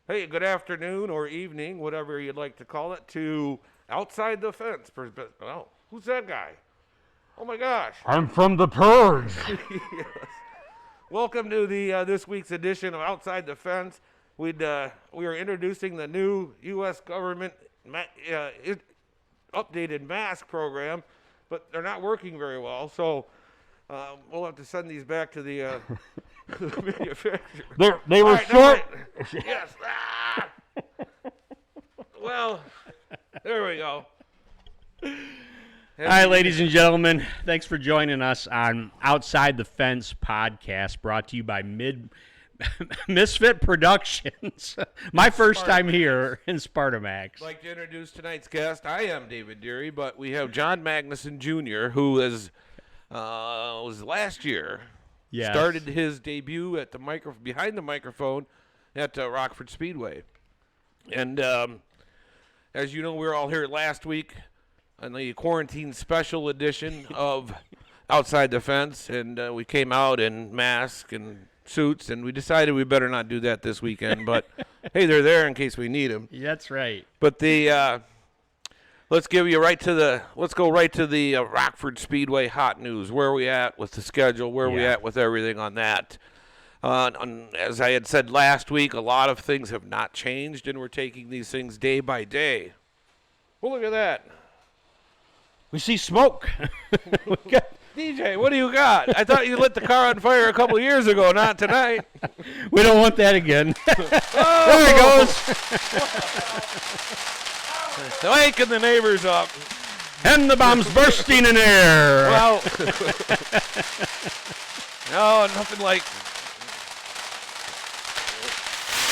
Hey, good afternoon or evening, whatever you'd like to call it, to Outside the Fence. Oh, who's that guy? Oh my gosh. I'm from the Purge. Yes. Welcome to the this week's edition of Outside the Fence. We are introducing the new U.S. government updated mask program, but they're not working very well, so we'll have to send these back to the manufacturer. They were All right, short. Yes. Ah! Well, there we go. Hi, ladies and gentlemen. Thanks for joining us on Outside the Fence podcast, brought to you by Misfit Productions. My first time here in Spartamax. I'd like to introduce tonight's guest. I am David Deary, but we have John Magnuson Jr., who was last year. Yes. Started his debut at behind the microphone at Rockford Speedway. And as you know, we were all here last week on the quarantine special edition of Outside the Fence, and we came out in masks and suits, and we decided we better not do that this weekend. But hey, they're there in case we need them. That's right. But let's go right to the Rockford Speedway hot news. Where are we at with the schedule? Where are we at with everything on that? As I had said last week, a lot of things have not changed, and we're taking these things day by day. Well, look at that. We see smoke. DJ, what do you got? I thought you lit the car on fire a couple of years ago, not tonight. We don't want that again. Oh! There he goes. Waking the neighbors up. And the bomb's bursting in air. Well, no, nothing like.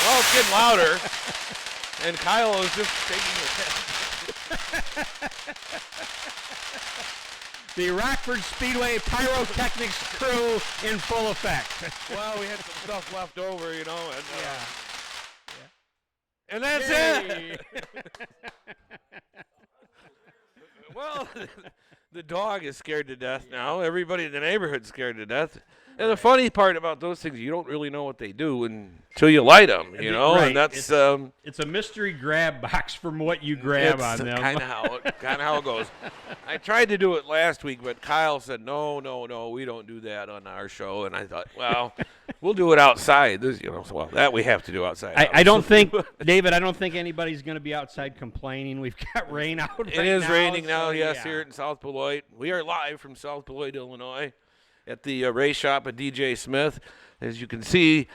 Well, it's getting louder. And Kyle is just taking a test. The Rockford Speedway pyrotechnics crew in full effect. Well, we had some stuff left over, and Yeah. and that's Yay. it. Well, the dog is scared to death now. Everybody in the neighborhood's scared to death. And the funny part about those things, you don't really know what they do until you light them, Right. And that's It's a mystery grab box from what you grab on them. kind of how it goes. I tried to do it last week, but Kyle said, no, we don't do that on our show. And I thought, well, we'll do it outside. That we have to do outside. I don't think, David, I don't think anybody's going to be outside complaining. We've got rain out right now. It is raining now, so yes, yeah. here in South Beloit. We are live from South Beloit, Illinois, at the race shop at DJ Smith. As you can see,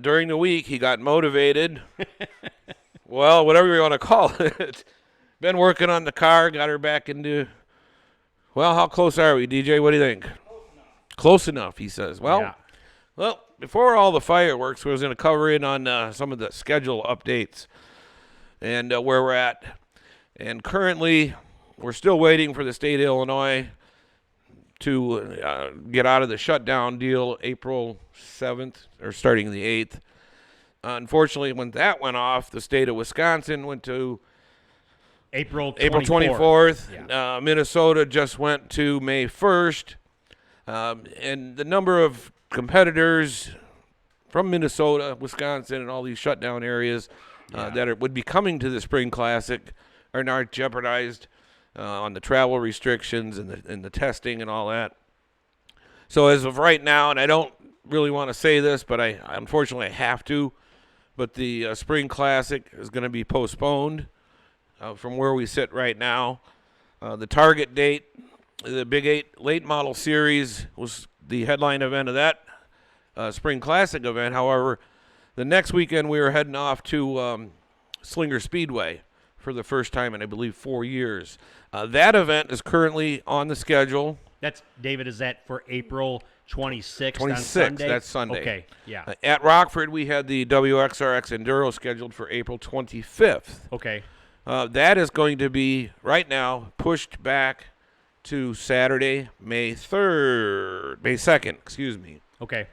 during the week, he got motivated. Well, whatever you want to call it. Been working on the car, got her back into, well, how close are we, DJ? What do you think? Close enough, he says. Well, before all the fireworks, we was going to cover in on some of the schedule updates and where we're at. And currently, we're still waiting for the state of Illinois to get out of the shutdown deal April 7th, or starting the 8th. Unfortunately, when that went off, the state of Wisconsin went to April 24th. Yeah. Minnesota just went to May 1st. And the number of competitors from Minnesota, Wisconsin, and all these shutdown areas that would be coming to the Spring Classic are now jeopardized on the travel restrictions and the testing and all that. So as of right now, and I don't really want to say this, but I unfortunately have to, but the Spring Classic is going to be postponed from where we sit right now. The target date, the Big 8 Late Model Series, was the headline event of that Spring Classic event. However, the next weekend we were heading off to Slinger Speedway for the first time in, I believe, 4 years. That event is currently on the schedule. David, is that for April 26th 26th, on Sunday? that's Sunday. Okay, yeah. At Rockford, we had the WXRX Enduro scheduled for April 25th. Okay. That is going to be, right now, pushed back to Saturday, May 2nd, excuse me. Okay.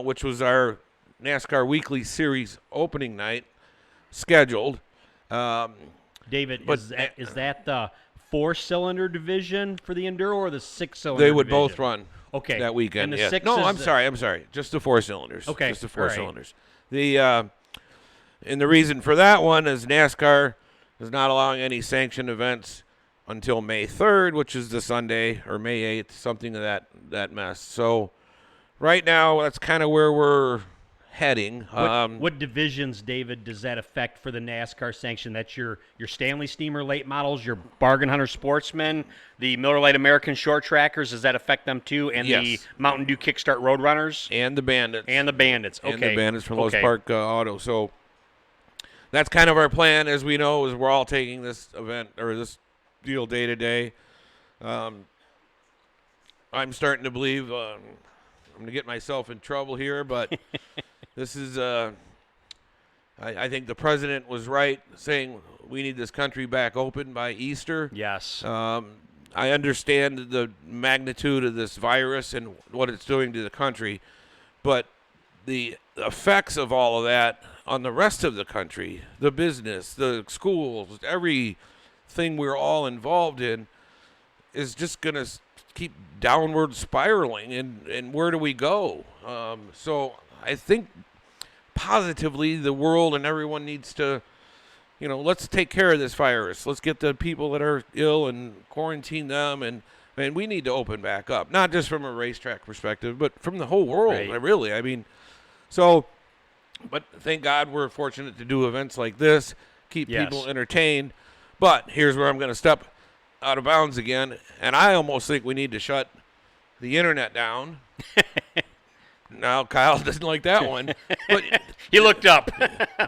Which was our NASCAR Weekly Series opening night scheduled. David, but is that the 4-cylinder division for the Enduro or the 6-cylinder They would division? both run Okay. that weekend. And the yeah. six No, is I'm sorry. Just the 4 cylinders. Okay, Just the 4 all right. cylinders. The And the reason for that one is NASCAR is not allowing any sanctioned events until May 3rd, which is the Sunday, or May 8th, something of that mess. So right now, that's kind of where we're heading. What divisions, David, does that affect for the NASCAR sanction? That's your Stanley Steamer late models, your Bargain Hunter Sportsmen, the Miller Lite American Short Trackers. Does that affect them too? And Yes. the Mountain Dew Kickstart Roadrunners? And the Bandits. And the Bandits. Okay. And the Bandits from Lowe's Okay. Park Auto. So that's kind of our plan, as we know, is we're all taking this event or this deal day to day. I'm starting to believe I'm going to get myself in trouble here, but this is I think the president was right saying we need this country back open by Easter. Yes. I understand the magnitude of this virus and what it's doing to the country, but the effects of all of that on the rest of the country, the business, the schools, everything we're all involved in is just going to keep downward spiraling. And where do we go? So I think positively the world and everyone needs to, let's take care of this virus. Let's get the people that are ill and quarantine them. And we need to open back up, not just from a racetrack perspective, but from the whole world, Right. really. But thank God we're fortunate to do events like this, keep Yes. people entertained. But here's where I'm going to step out of bounds again, and I almost think we need to shut the internet down. Now, Kyle doesn't like that one. But He looked up.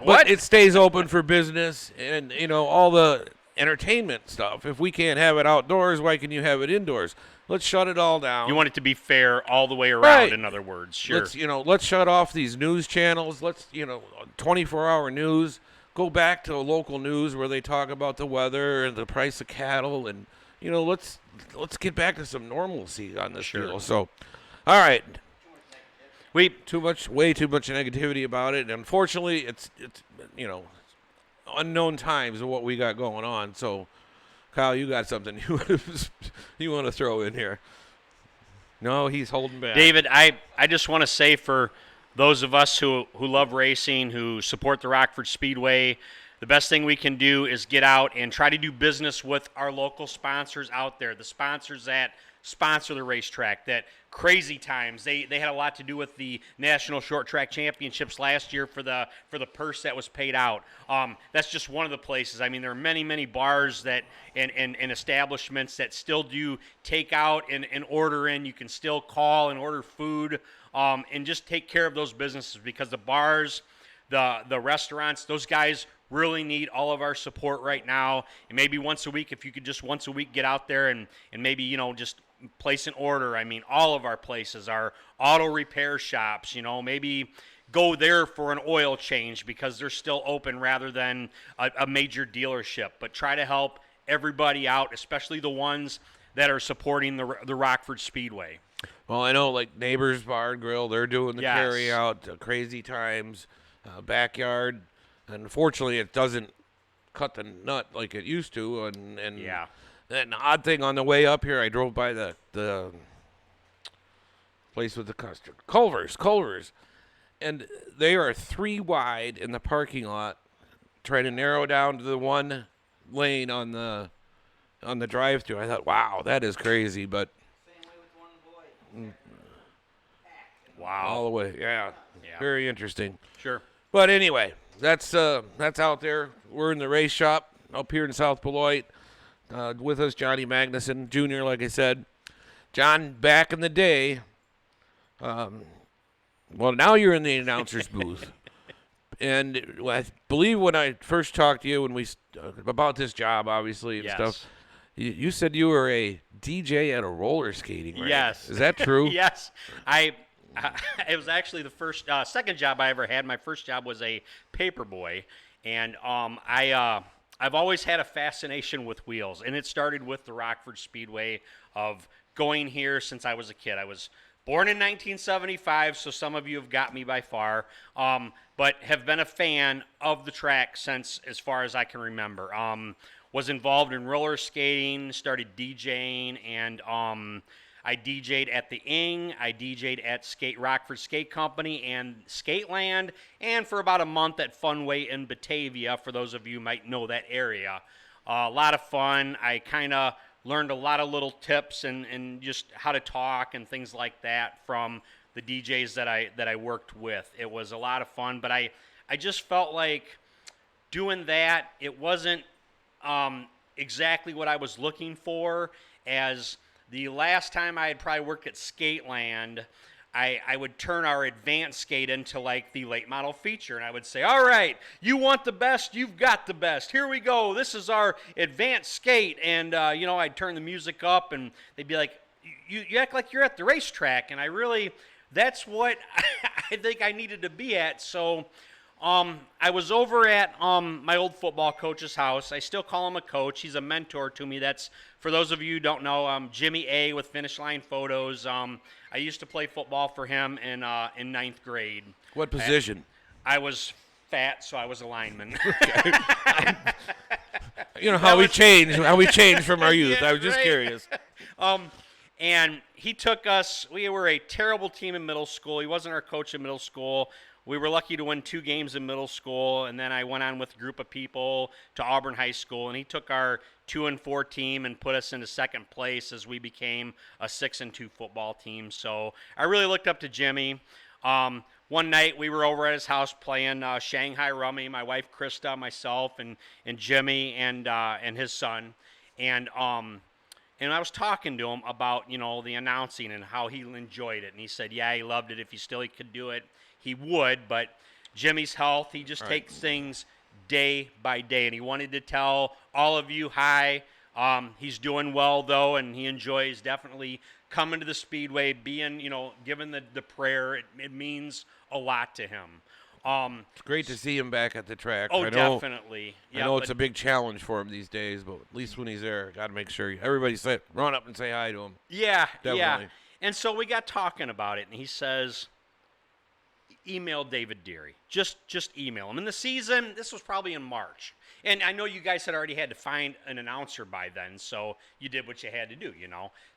but it stays open for business and, all the entertainment stuff. If we can't have it outdoors, why can you have it indoors? Let's shut it all down. You want it to be fair all the way around, Right. in other words. Sure. Let's shut off these news channels. Let's, 24-hour news. Go back to local news where they talk about the weather and the price of cattle, and let's get back to some normalcy on this Sure. deal. So, all right, We way too much negativity about it. And unfortunately, it's unknown times of what we got going on. So, Kyle, you got something you want to throw in here? No, he's holding back. David, I just want to say for those of us who love racing, who support the Rockford Speedway, the best thing we can do is get out and try to do business with our local sponsors out there, the sponsors that sponsor the racetrack, that Crazy Times. They had a lot to do with the National Short Track Championships last year for the purse that was paid out. That's just one of the places. I mean, there are many, many bars that and establishments that still do take out and order in. You can still call and order food and just take care of those businesses, because the bars, the restaurants, those guys really need all of our support right now. And maybe once a week, if you could just once a week get out there and maybe, just place an order. I mean, all of our places, our auto repair shops, maybe go there for an oil change because they're still open rather than a major dealership. But try to help everybody out, especially the ones that are supporting the Rockford Speedway. Well, I know, like Neighbors Bar and Grill, they're doing the Yes. carry out, Crazy Times, Backyard. Unfortunately, it doesn't cut the nut like it used to. And Yeah. an odd thing on the way up here, I drove by the place with the custard, Culver's, and they are 3 wide in the parking lot, trying to narrow down to the one lane on the drive-thru. I thought, wow, that is crazy, but Wow. all the way, yeah, Yeah. very interesting. Sure. But anyway, that's out there. We're in the race shop up here in South Beloit. With us, Johnny Magnuson Jr., like I said. John, back in the day, well, now you're in the announcer's booth. And I believe when I first talked to you, when we about this job, obviously, and Yes. stuff, you said you were a DJ at a roller skating rink. Yes. Is that true? Yes. It was actually the second job I ever had. My first job was a paper boy, and I've always had a fascination with wheels, and it started with the Rockford Speedway, of going here since I was a kid. I was born in 1975, so some of you have got me by far, but have been a fan of the track since as far as I can remember. Was involved in roller skating, started DJing, and I DJ'd at the Ing, I DJ'd at Rockford Skate Company and Skateland, and for about a month at Funway in Batavia, for those of you who might know that area. A lot of fun. I kind of learned a lot of little tips and just how to talk and things like that from the DJs that I worked with. It was a lot of fun, but I just felt like doing that, it wasn't exactly what I was looking for. As the last time I had probably worked at Skateland, I would turn our advanced skate into like the late model feature, and I would say, all right, you want the best, you've got the best. Here we go. This is our advanced skate. And, I'd turn the music up, and they'd be like, you act like you're at the racetrack. And that's what I think I needed to be at. So I was over at my old football coach's house. I still call him a coach. He's a mentor to me. That's, for those of you who don't know, Jimmy A. with Finish Line Photos. I used to play football for him in ninth grade. What position? I was fat, so I was a lineman. How we changed from our youth. Yeah, I was just right. curious. And he took us. We were a terrible team in middle school. He wasn't our coach in middle school. We were lucky to win 2 games in middle school, and then I went on with a group of people to Auburn High School, and he took our 2-4 team and put us into second place as we became a 6-2 football team. So I really looked up to Jimmy. One night we were over at his house playing Shanghai Rummy, my wife Krista, myself, and Jimmy and his son, and I was talking to him about the announcing and how he enjoyed it, and he said, yeah, he loved it. If he could do it, he would. But Jimmy's health, he just takes things day by day, and he wanted to tell all of you hi. He's doing well though, and he enjoys definitely coming to the Speedway, being given the prayer. It means a lot to him. It's great to see him back at the track. Oh, definitely. I know it's a big challenge for him these days, but at least when he's there, got to make sure everybody run up and say hi to him. Yeah, definitely. Yeah. And so we got talking about it, and he says, email David Deary. Just email him. In the season, this was probably in March. And I know you guys had already had to find an announcer by then, so you did what you had to do,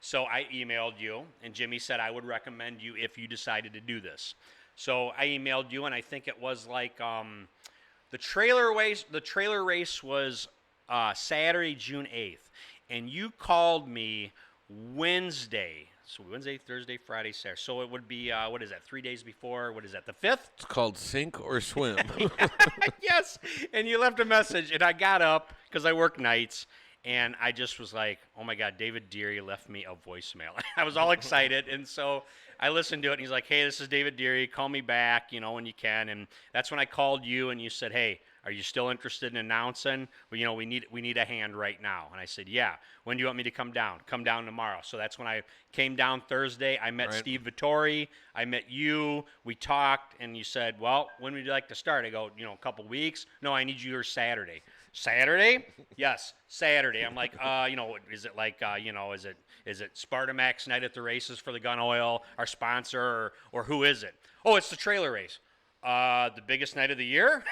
So I emailed you, and Jimmy said I would recommend you if you decided to do this. So I emailed you, and I think it was like the trailer race. The trailer race was Saturday, June 8th, and you called me Wednesday. So Wednesday, Thursday, Friday, Saturday. So it would be, 3 days before? What is that, the 5th? It's called Sink or Swim. Yes. And you left a message, and I got up because I work nights, and I just was like, oh, my God, David Deary left me a voicemail. I was all excited, and so I listened to it, and he's like, hey, this is David Deary. Call me back, when you can. And that's when I called you, and you said, hey, are you still interested in announcing? Well, we need a hand right now. And I said, yeah. When do you want me to come down? Come down tomorrow. So that's when I came down Thursday. I met Steve Vittori. I met you. We talked, and you said, well, when would you like to start? I go, a couple weeks. No, I need you here Saturday. Saturday? Yes, Saturday. I'm like, is it like, is it Spartamax night at the races for the gun oil, our sponsor, or who is it? Oh, it's the trailer race. The biggest night of the year?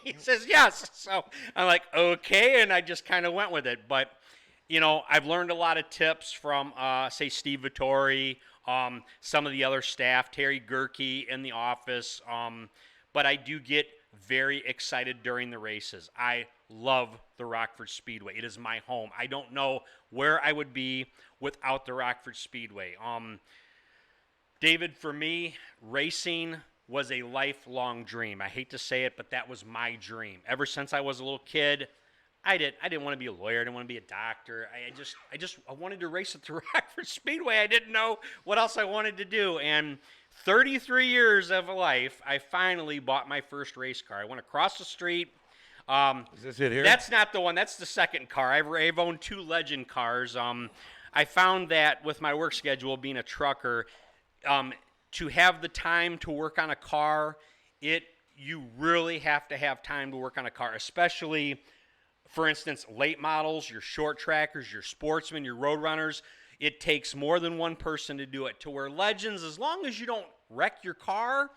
He says yes. So I'm like, okay, and I just kind of went with it. But, I've learned a lot of tips from, say, Steve Vittori, some of the other staff, Terry Gerke in the office. But I do get very excited during the races. I love the Rockford Speedway. It is my home. I don't know where I would be without the Rockford Speedway. David, for me, racing was a lifelong dream. I hate to say it, but that was my dream. Ever since I was a little kid, I didn't want to be a lawyer. I didn't want to be a doctor. I wanted to race at the Rockford Speedway. I didn't know what else I wanted to do. And 33 years of life, I finally bought my first race car. I went across the street. Is this it here? That's not the one. That's the second car. I've owned 2 legend cars. I found that with my work schedule, being a trucker, to have the time to work on a car, you really have to have time to work on a car, especially, for instance, late models, your short trackers, your sportsmen, your road runners. It takes more than one person to do it. To where legends, as long as you don't wreck your car,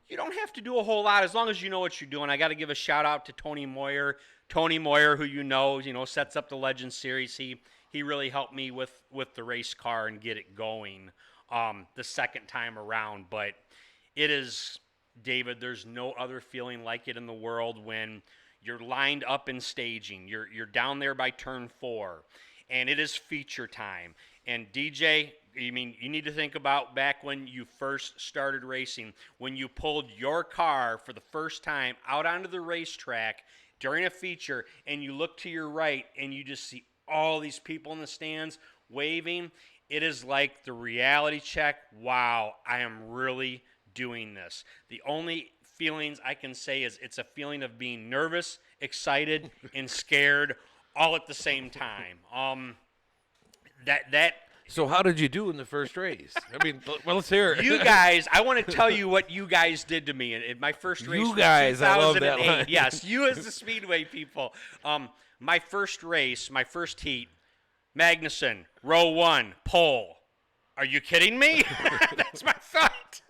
you don't have to do a whole lot as long as you know what you're doing. I got to give a shout out to Tony Moyer. Tony Moyer, who sets up the Legends series. he really helped me with the race car and get it going the second time around. But it is, David, there's no other feeling like it in the world when you're lined up in staging. You're down there by turn 4, and it is feature time. And DJ, I mean, you need to think about back when you first started racing, when you pulled your car for the first time out onto the racetrack during a feature, and you look to your right and you just see all these people in the stands waving. It is like the reality check. Wow, I am really doing this. The only feelings I can say is it's a feeling of being nervous, excited, and scared all at the same time. So how did you do in the first race? I mean, well, let's hear it. You guys, I want to tell you what you guys did to me in my first race. You was guys, I love 2008. that line. Yes, you as the Speedway people. My first race, my first heat, Magnuson, row 1, pole. Are you kidding me? That's my thought.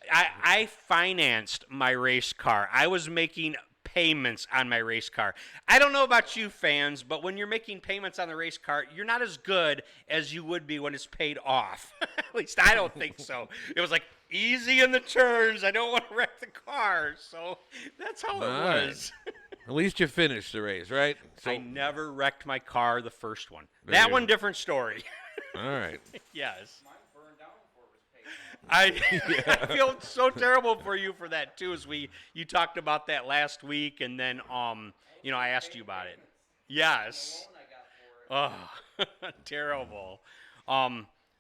I financed my race car. I was making payments on my race car. I don't know about you fans, but when you're making payments on the race car, you're not as good as you would be when it's paid off. At least I don't think so. It was like, easy in the turns. I don't want to wreck the car. So that's how it was. At least you finished the race, right? So, I never wrecked my car the first one. There That you one, go. different story. all right. Yes. Mine burned down before it was paid. I feel so terrible for you for that too. As you talked about that last week, and then I asked you about it. Yes. The loan I got for it. Oh, terrible.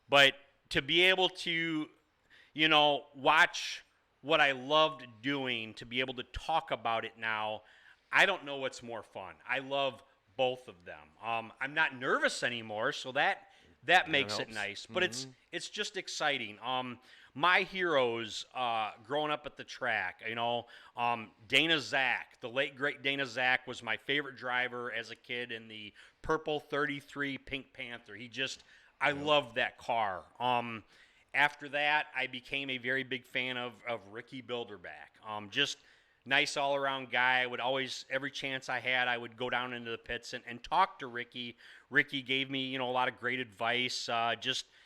But to be able to, watch what I loved doing, to be able to talk about it now, I don't know what's more fun. I love both of them. I'm not nervous anymore, so that makes it helps. nice. But it's just exciting. My heroes growing up at the track, Dana Zach, the late great Dana Zach was my favorite driver as a kid in the purple 33 Pink Panther. I loved that car. After that, I became a very big fan of Ricky Bilderback. Just nice all-around guy. I would always, every chance I had, I would go down into the pits and talk to Ricky. Ricky gave me, a lot of great advice.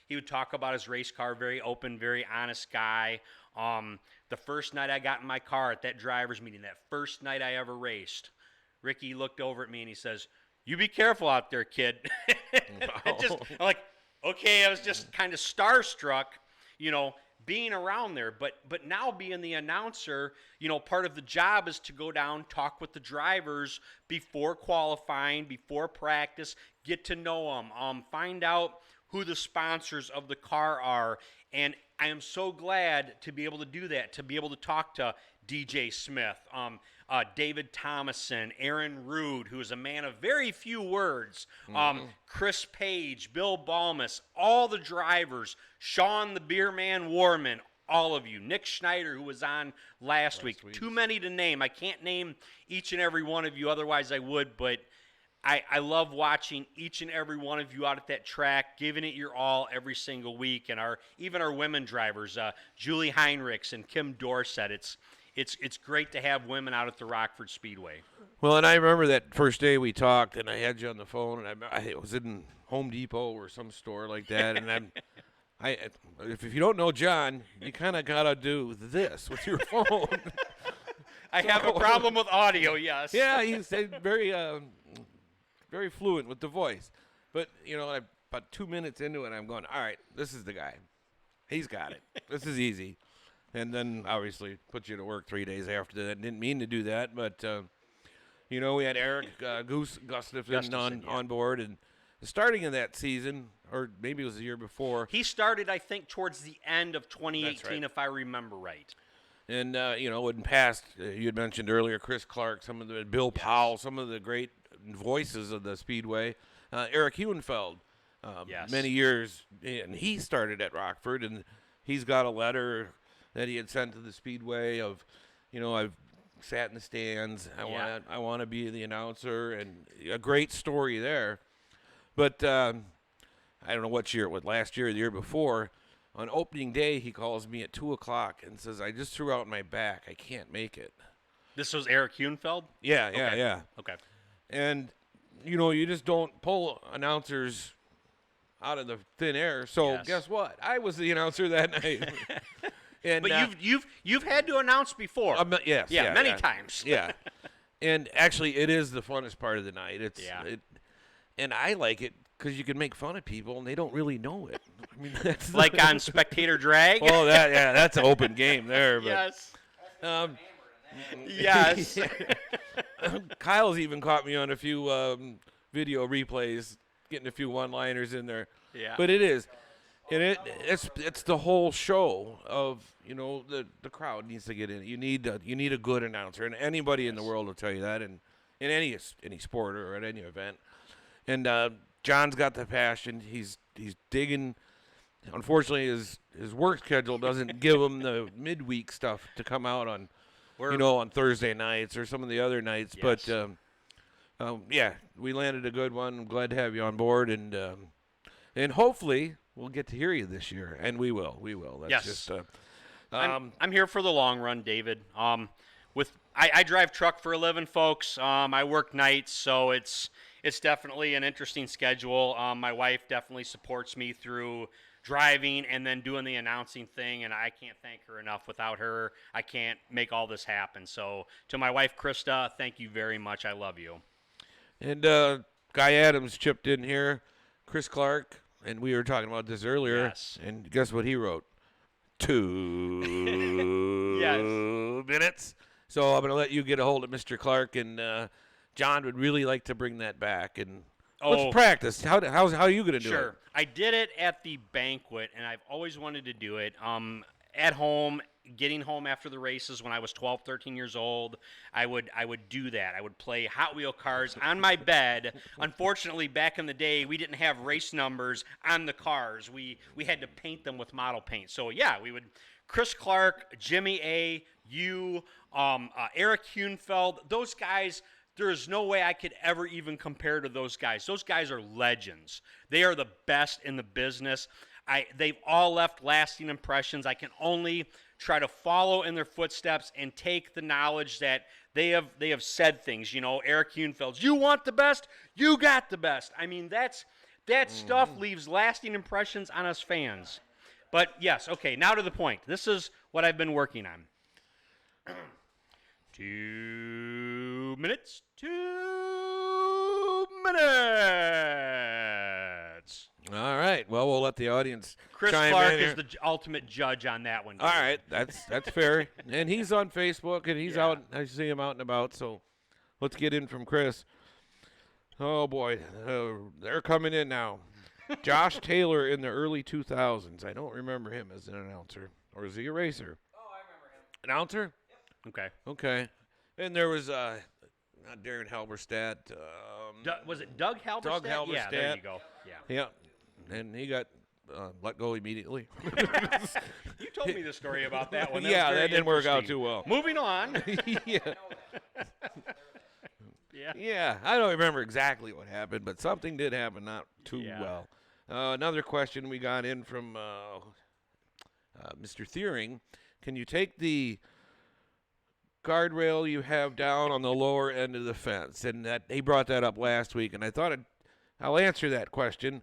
He would talk about his race car, very open, very honest guy. The first night I got in my car at that driver's meeting, that first night I ever raced, Ricky looked over at me and he says, "You be careful out there, kid." I'm like, okay, I was just kind of starstruck, being around there. But now being the announcer, part of the job is to go down, talk with the drivers before qualifying, before practice, get to know them, find out who the sponsors of the car are. And I am so glad to be able to do that, to be able to talk to DJ Smith, David Thomason, Aaron Rude, who is a man of very few words, Chris Page, Bill Balmus, all the drivers, Sean the Beer Man Warman, all of you, Nick Schneider, who was on last week. Too many to name. I can't name each and every one of you, otherwise I would, but I love watching each and every one of you out at that track, giving it your all every single week, and even our women drivers, Julie Heinrichs and Kim Dorsett. It's great to have women out at the Rockford Speedway. Well, and I remember that first day we talked, and I had you on the phone, and I was in Home Depot or some store like that, and if you don't know John, you kind of gotta do this with your phone. I have a problem with audio. Yes. Yeah, he's very fluent with the voice, but about 2 minutes into it, I'm going, all right, this is the guy. He's got it. This is easy. And then obviously put you to work 3 days after that. Didn't mean to do that, but we had Eric Gustafson on board, and starting in that season, or maybe it was the year before. He started, I think, towards the end of 2018, right. if I remember right. And in past, you had mentioned earlier, Chris Clark, some of the Bill Powell, some of the great voices of the Speedway. Eric Huenfeld, many years, and he started at Rockford, and he's got a letter that he had sent to the Speedway of, I've sat in the stands. I want to be the announcer, and a great story there. But I don't know what year it was, last year or the year before. On opening day, he calls me at 2:00 and says, "I just threw out my back. I can't make it." This was Eric Huenfeld? Yeah. Okay. And you just don't pull announcers out of the thin air. So Yes. guess what? I was the announcer that night. And But you've had to announce before. yes, many times. Yeah, and actually, it is the funnest part of the night. Yeah. And I like it because you can make fun of people and they don't really know it. I mean, that's Like on Spectator Drag. oh, that's an open game there. But, Yes. Um, Yes. Kyle's even caught me on a few video replays, getting a few one-liners in there. Yeah. But it is, and it's the whole show of the crowd needs to get in. You need a good announcer, and anybody in the world will tell you that, in any sport or at any event. And John's got the passion. He's digging. Unfortunately, his work schedule doesn't give him the midweek stuff to come out on. On Thursday nights or some of the other nights. Yes. But, we landed a good one. I'm glad to have you on board. And hopefully we'll get to hear you this year. And we will. That's Yes. just I'm here for the long run, David. I drive truck for a living, folks. I work nights, so it's definitely an interesting schedule. My wife definitely supports me through driving and then doing the announcing thing, and I can't thank her enough. Without her, I can't make all this happen. So to my wife, Krista, thank you very much. I love you. And Guy Adams chipped in here, Chris Clark, and we were talking about this earlier. Yes. And guess what he wrote? 2 minutes. So I'm going to let you get a hold of Mr. Clark, and John would really like to bring that back. And let's practice. How are you going to do it? Sure. I did it at the banquet, and I've always wanted to do it. At home, getting home after the races when I was 12, 13 years old, I would do that. I would play Hot Wheel cars on my bed. Unfortunately, back in the day, we didn't have race numbers on the cars. We had to paint them with model paint. So, yeah, we would Chris Clark, Jimmy A., you, Eric Hunefeld, those guys. There is no way I could ever even compare to those guys. Those guys are legends. They are the best in the business. They've all left lasting impressions. I can only try to follow in their footsteps and take the knowledge that they have said things. Eric Hunefeld, you want the best, you got the best. I mean, that stuff leaves lasting impressions on us fans. But yes, okay, now to the point. This is what I've been working on. 2 minutes. 2 minutes. All right. Well, we'll let the audience Chris chime Clark in is here. the ultimate judge on that one. All right, that's fair. And he's on Facebook, and he's Yeah. out. I see him out and about. So let's get in from Chris. Oh boy, they're coming in now. Josh Taylor in the early 2000s. I don't remember him as an announcer, or is he a racer? Oh, I remember him. Announcer? Okay. Okay. And there was not Darren Halberstadt. Was it Doug Halberstadt? Doug Yeah, there Halberstadt. you go. Yeah. Yeah, and he got let go immediately. You told me the story about that one. That Yeah, was very that didn't work out interesting. too well. Moving on. Yeah. Yeah. Yeah, I don't remember exactly what happened, but something did happen not too Yeah. well. Another question we got in from Mr. Thiering. Can you take the guardrail you have down on the lower end of the fence? And that he brought that up last week, and I thought I'll answer that question.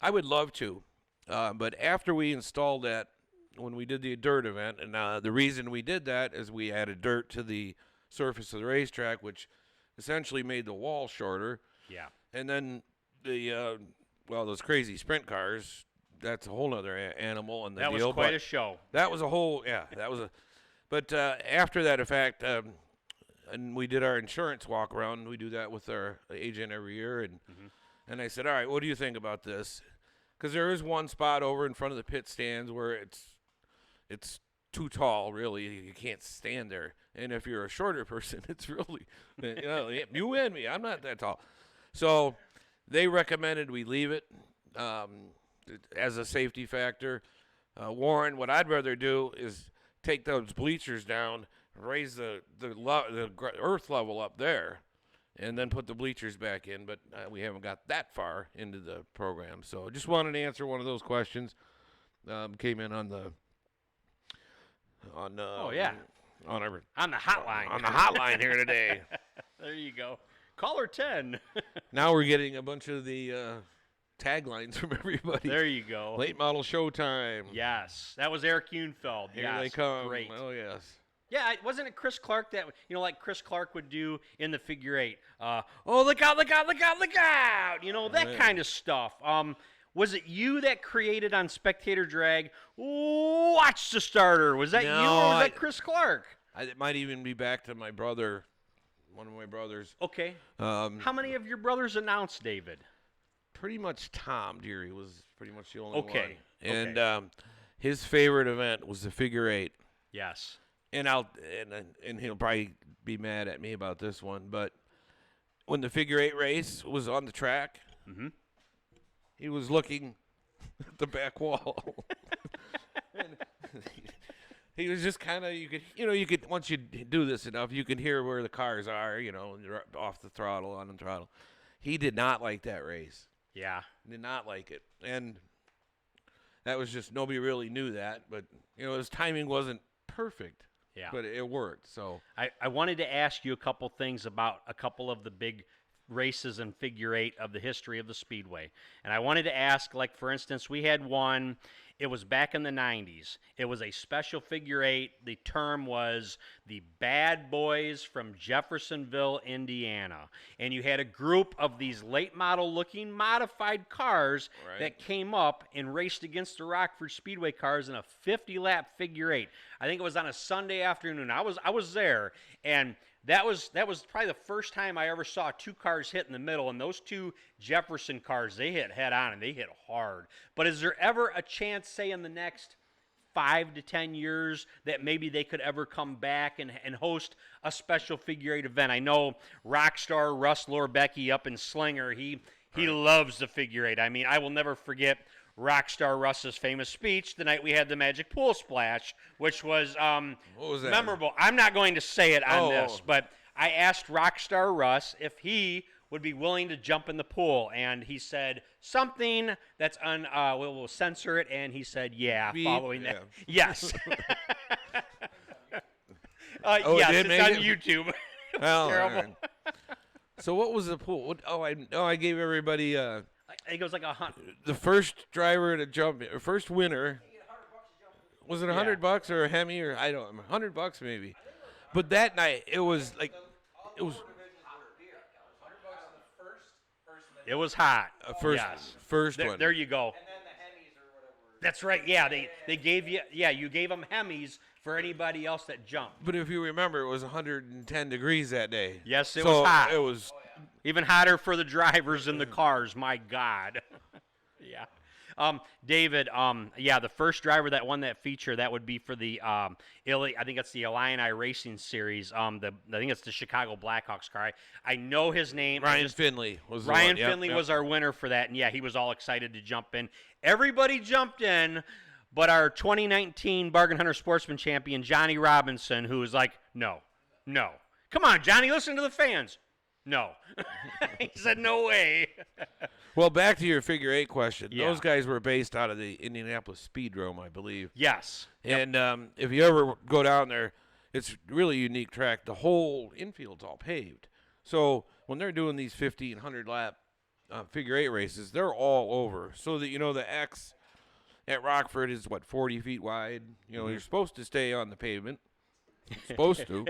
I would love to, but after we installed that, when we did the dirt event, and the reason we did that is we added dirt to the surface of the racetrack, which essentially made the wall shorter. Yeah. And then those crazy sprint cars, that's a whole other animal. And That was quite a show. That was a whole, that was a. But after that, in fact, and we did our insurance walk around. We do that with our agent every year, and I said, all right, what do you think about this? Because there is one spot over in front of the pit stands where it's too tall, really. You can't stand there. And if you're a shorter person, it's really, you and me. I'm not that tall. So they recommended we leave it as a safety factor. Warren, what I'd rather do is take those bleachers down, raise the earth level up there, and then put the bleachers back in. But we haven't got that far into the program. So just wanted to answer one of those questions. Came in on the on our On the hotline. on the hotline here today. There you go. Caller 10. Now we're getting a bunch of the taglines from everybody. There you go. Late model showtime. Yes, that was Eric Unfeld. Here yes, they come. Great. Oh, yes. Yeah, wasn't it Chris Clark that, like Chris Clark would do in the figure eight? Oh, look out, look out, look out, look out! That kind of stuff. Was it you that created on Spectator Drag, watch the starter? Was that you or was that Chris Clark? It might even be back to my brother, one of my brothers. Okay. How many of your brothers announced, David? Pretty much Tom Deary was pretty much the only one. Okay. And his favorite event was the figure eight. Yes. And and he'll probably be mad at me about this one, but when the figure eight race was on the track, he was looking at the back wall. And he was just kind of, you could once you do this enough, you can hear where the cars are, off the throttle, on the throttle. He did not like that race. Yeah. Did not like it, and that was just nobody really knew that, but his timing wasn't perfect. Yeah. But it worked. So I wanted to ask you a couple things about a couple of the big races in figure eight of the history of the Speedway. And I wanted to ask, like, for instance, we had one, it was back in the 90s. It was a special figure eight. The term was the Bad Boys from Jeffersonville, Indiana. And you had a group of these late model looking modified cars that came up and raced against the Rockford Speedway cars in a 50-lap figure eight. I think it was on a Sunday afternoon. I was there, and that was probably the first time I ever saw two cars hit in the middle, and those two Jefferson cars, they hit head on and they hit hard. But is there ever a chance, say, in the next 5 to 10 years that maybe they could ever come back and host a special figure eight event? I know Rockstar Russ Lorbecky up in Slinger, he loves the figure eight. I mean, I will never forget Rockstar Russ's famous speech the night we had the Magic Pool Splash, which was, what was that? Memorable. I'm not going to say it on this, but I asked Rockstar Russ if he would be willing to jump in the pool, and he said something that's we'll censor it, and he said, yeah, Beep. following that. Yeah. Yes. It did it's make on it? YouTube. Well, terrible. all right. So what was the pool? I gave everybody I think it was like the first driver to jump, first winner. Was it $100 or a Hemi or I don't know, $100 maybe. But that night it was like it was It was hot. First one. There you go. That's right. Yeah, they gave you. Yeah, you gave them Hemis for anybody else that jumped. But if you remember, it was 110 degrees that day. Yes, it So was hot. It was Even hotter for the drivers in the cars. My God. Yeah. David, the first driver that won that feature, that would be for the I think it's the Illini Racing Series. I think it's the Chicago Blackhawks car. I know his name. Ryan Finley was the Ryan one. Yep, Finley yep. was our winner for that, and yeah, he was all excited to jump in. Everybody jumped in, but our 2019 Bargain Hunter Sportsman champion, Johnny Robinson, who was like, no. Come on, Johnny, listen to the fans. No. He said, no way. Well, back to your figure eight question. Yeah. Those guys were based out of the Indianapolis Speedrome, I believe. Yes. And if you ever go down there, it's a really unique track. The whole infield's all paved. So when they're doing these 1,500 lap figure eight races, they're all over. So that the X at Rockford is 40 feet wide. You're supposed to stay on the pavement. Supposed to.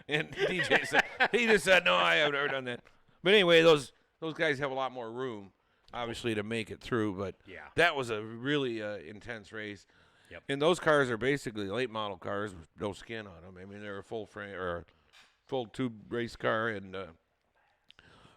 And DJ said he just said no, I haven't ever done that. But anyway, those guys have a lot more room, obviously, to make it through. But Yeah. that was a really intense race. Yep. And those cars are basically late model cars with no skin on them. I mean, they're a full frame or full tube race car, and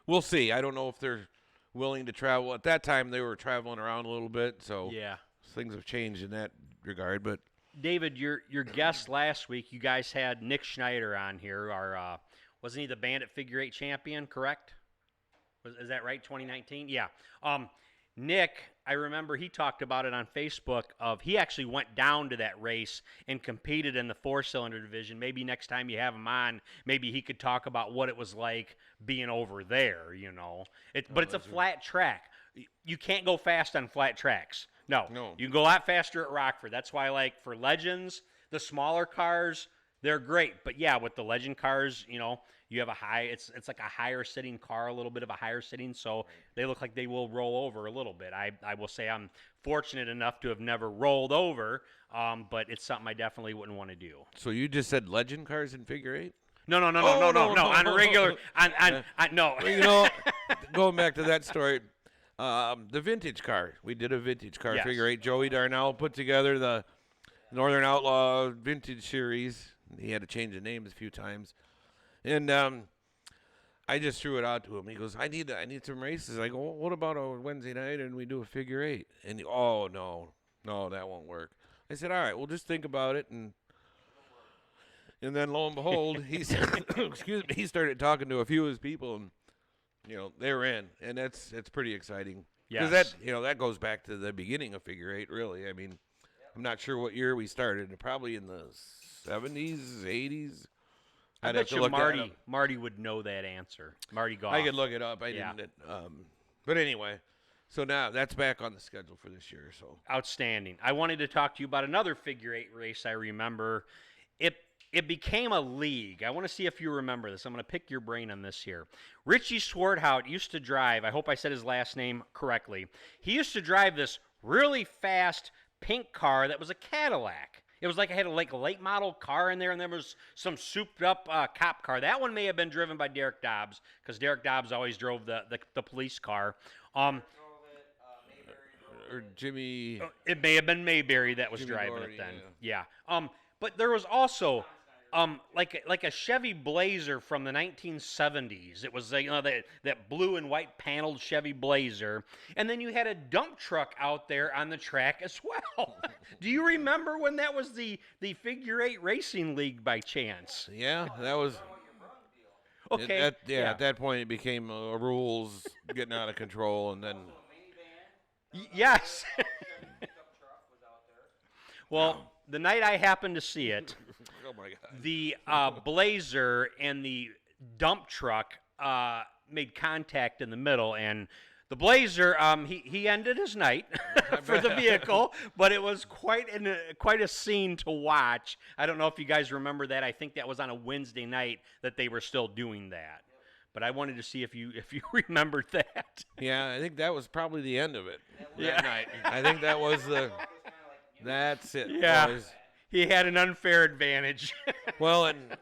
we'll see. I don't know if they're willing to travel. At that time, they were traveling around a little bit, so Yeah. things have changed in that regard. But David, your guest last week, you guys had Nick Schneider on here. Our wasn't he the Bandit Figure Eight champion? Correct? Is that right? 2019? Yeah. Nick, I remember he talked about it on Facebook. He actually went down to that race and competed in the 4-cylinder division. Maybe next time you have him on, maybe he could talk about what it was like being over there. But it's a flat track. You can't go fast on flat tracks. No. You can go a lot faster at Rockford. That's why, like, for Legends, the smaller cars, they're great. But, yeah, with the Legend cars, you you have a high. It's like a higher sitting car, a little bit of a higher sitting, so they look like they will roll over a little bit. I will say I'm fortunate enough to have never rolled over, but it's something I definitely wouldn't want to do. So you just said legend cars in figure eight? No. no, On no, regular, on no. Well, you know, going back to that story, the vintage car. We did a vintage car Yes. figure eight. Joey Darnell put together the Northern Outlaw Vintage Series. He had to change the names a few times, and I just threw it out to him. He goes, "I need some races." I go, well, "What about a Wednesday night and we do a figure eight?" And he, "Oh no, that won't work." I said, "All right, well just think about it." And then lo and behold, he excuse me, he started talking to a few of his people, and they were in, and it's pretty exciting. Because Yes. that goes back to the beginning of figure eight, really. I mean, I'm not sure what year we started. Probably in the 70s, 80s. I I'd have bet to you look that up. Marty would know that answer. Marty Goff. I could look it up. I Yeah. didn't. But anyway, so now that's back on the schedule for this year. So Outstanding. I wanted to talk to you about another figure eight race I remember. It became a league. I want to see if you remember this. I'm going to pick your brain on this here. Richie Swarthout used to drive, I hope I said his last name correctly. He used to drive this really fast pink car that was a Cadillac. It was like it had a late model car in there, and there was some souped up cop car. That one may have been driven by Derek Dobbs, because Derek Dobbs always drove the police car. or Jimmy. It may have been Mayberry that was Jimmy driving Doherty, it then. yeah. Yeah. But there was also like a Chevy Blazer from the 1970s. It was that blue and white paneled Chevy Blazer, and then you had a dump truck out there on the track as well. Do you remember when that was the figure eight racing league by chance? Yeah, that was. Okay. At that point, it became rules getting out of control, and then. Yes. Well, the night I happened to see it, Oh my God. the Blazer and the dump truck made contact in the middle, and the Blazer he ended his night for the vehicle, but it was quite a scene to watch. I don't know if you guys remember that. I think that was on a Wednesday night that they were still doing that. But I wanted to see if you remembered that. Yeah, I think that was probably the end of it Yeah. that night. I think that was the. That's it. Yeah. boys. He had an unfair advantage. Well, and Back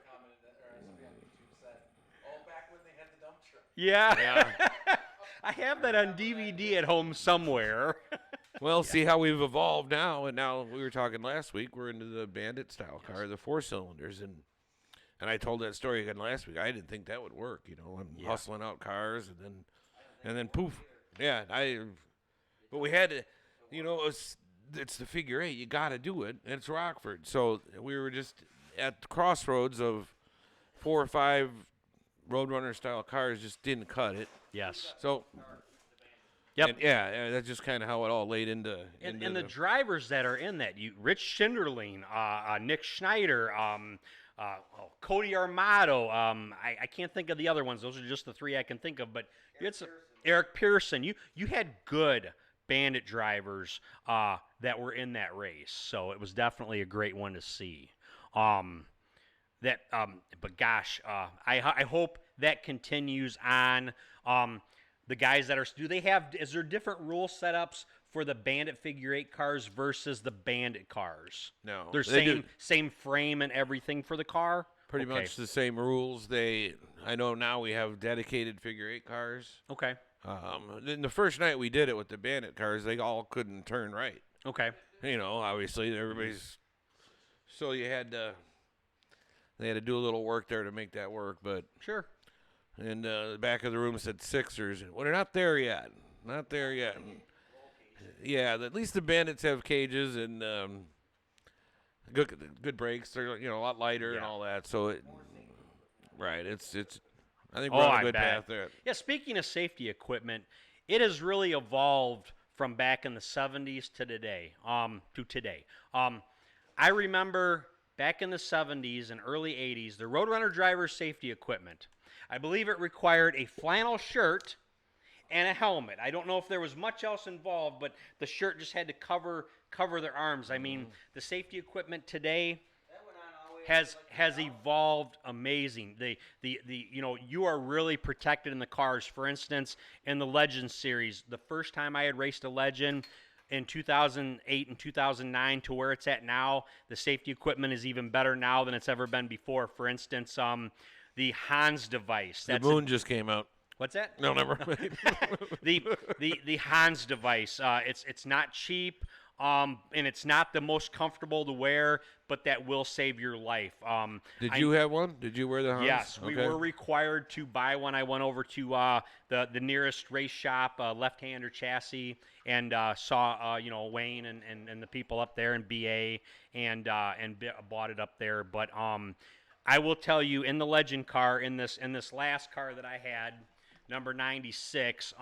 when they had the dump truck. Yeah. yeah. I have that on DVD at home somewhere. Well, see how we've evolved now, and now we were talking last week. We're into the Bandit style car, the 4-cylinders, and I told that story again last week. I didn't think that would work. I'm hustling out cars, and then poof, yeah. But we had to, it's the figure eight. You got to do it, and it's Rockford. So we were just at the crossroads of 4 or 5 Roadrunner style cars. Just didn't cut it. Yes. So. Yep. And yeah, that's just kind of how it all laid into. And the drivers that are in that, Rich Schinderling, Nick Schneider, Cody Armato. I can't think of the other ones. Those are just the 3 I can think of. But you had Eric Pearson. You had good Bandit drivers that were in that race. So it was definitely a great one to see. But gosh, I hope that continues on. The guys that is there different rule setups for the Bandit figure eight cars versus the Bandit cars? No, They're they same frame and everything for the car? pretty Okay. much the same rules. I know now we have dedicated figure eight cars. Okay. Then the first night we did it with the Bandit cars, they all couldn't turn right. Okay. Obviously everybody's. So they had to do a little work there to make that work, but. Sure. And the back of the room said Sixers. Well, they're not there yet. Not there yet. Yeah, at least the Bandits have cages and good brakes. They're a lot lighter and all that. So right. It's. I think we're on a good path there. Yeah. Speaking of safety equipment, it has really evolved from back in the 70s to today. I remember back in the 70s and early 80s, the Roadrunner driver safety equipment. I believe it required a flannel shirt and a helmet. I don't know if there was much else involved, but the shirt just had to cover their arms. I mean, the safety equipment today. That went on all the way has evolved amazing. The you are really protected in the cars. For instance, in the Legends series, the first time I had raced a Legend in 2008 and 2009 to where it's at now, the safety equipment is even better now than it's ever been before. For instance, the Hans device. The moon just came out. What's that? No, never mind. the Hans device. It's not cheap, and it's not the most comfortable to wear, but that will save your life. Did you have one? Did you wear the Hans? Yes, we Okay. were required to buy one. I went over to the nearest race shop, left-hander chassis, and saw Wayne and the people up there in BA, and bought it up there. But I will tell you, in the Legend car, in this last car that I had, number 96.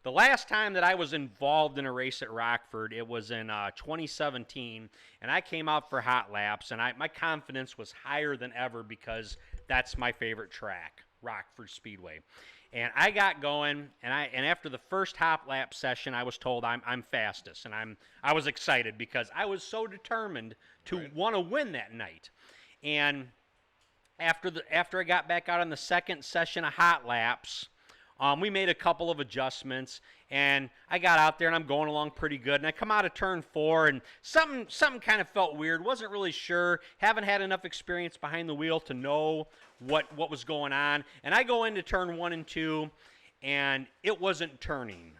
The last time that I was involved in a race at Rockford, it was in 2017, and I came out for hot laps, and my confidence was higher than ever because that's my favorite track, Rockford Speedway. And I got going, and after the first hot lap session, I was told I'm fastest, and I was excited because I was so determined to want to win that night. And after I got back out on the second session of hot laps, we made a couple of adjustments, and I got out there, and I'm going along pretty good. And I come out of turn 4, and something kind of felt weird. Wasn't really sure. Haven't had enough experience behind the wheel to know what was going on. And I go into turn 1 and 2, and it wasn't turning.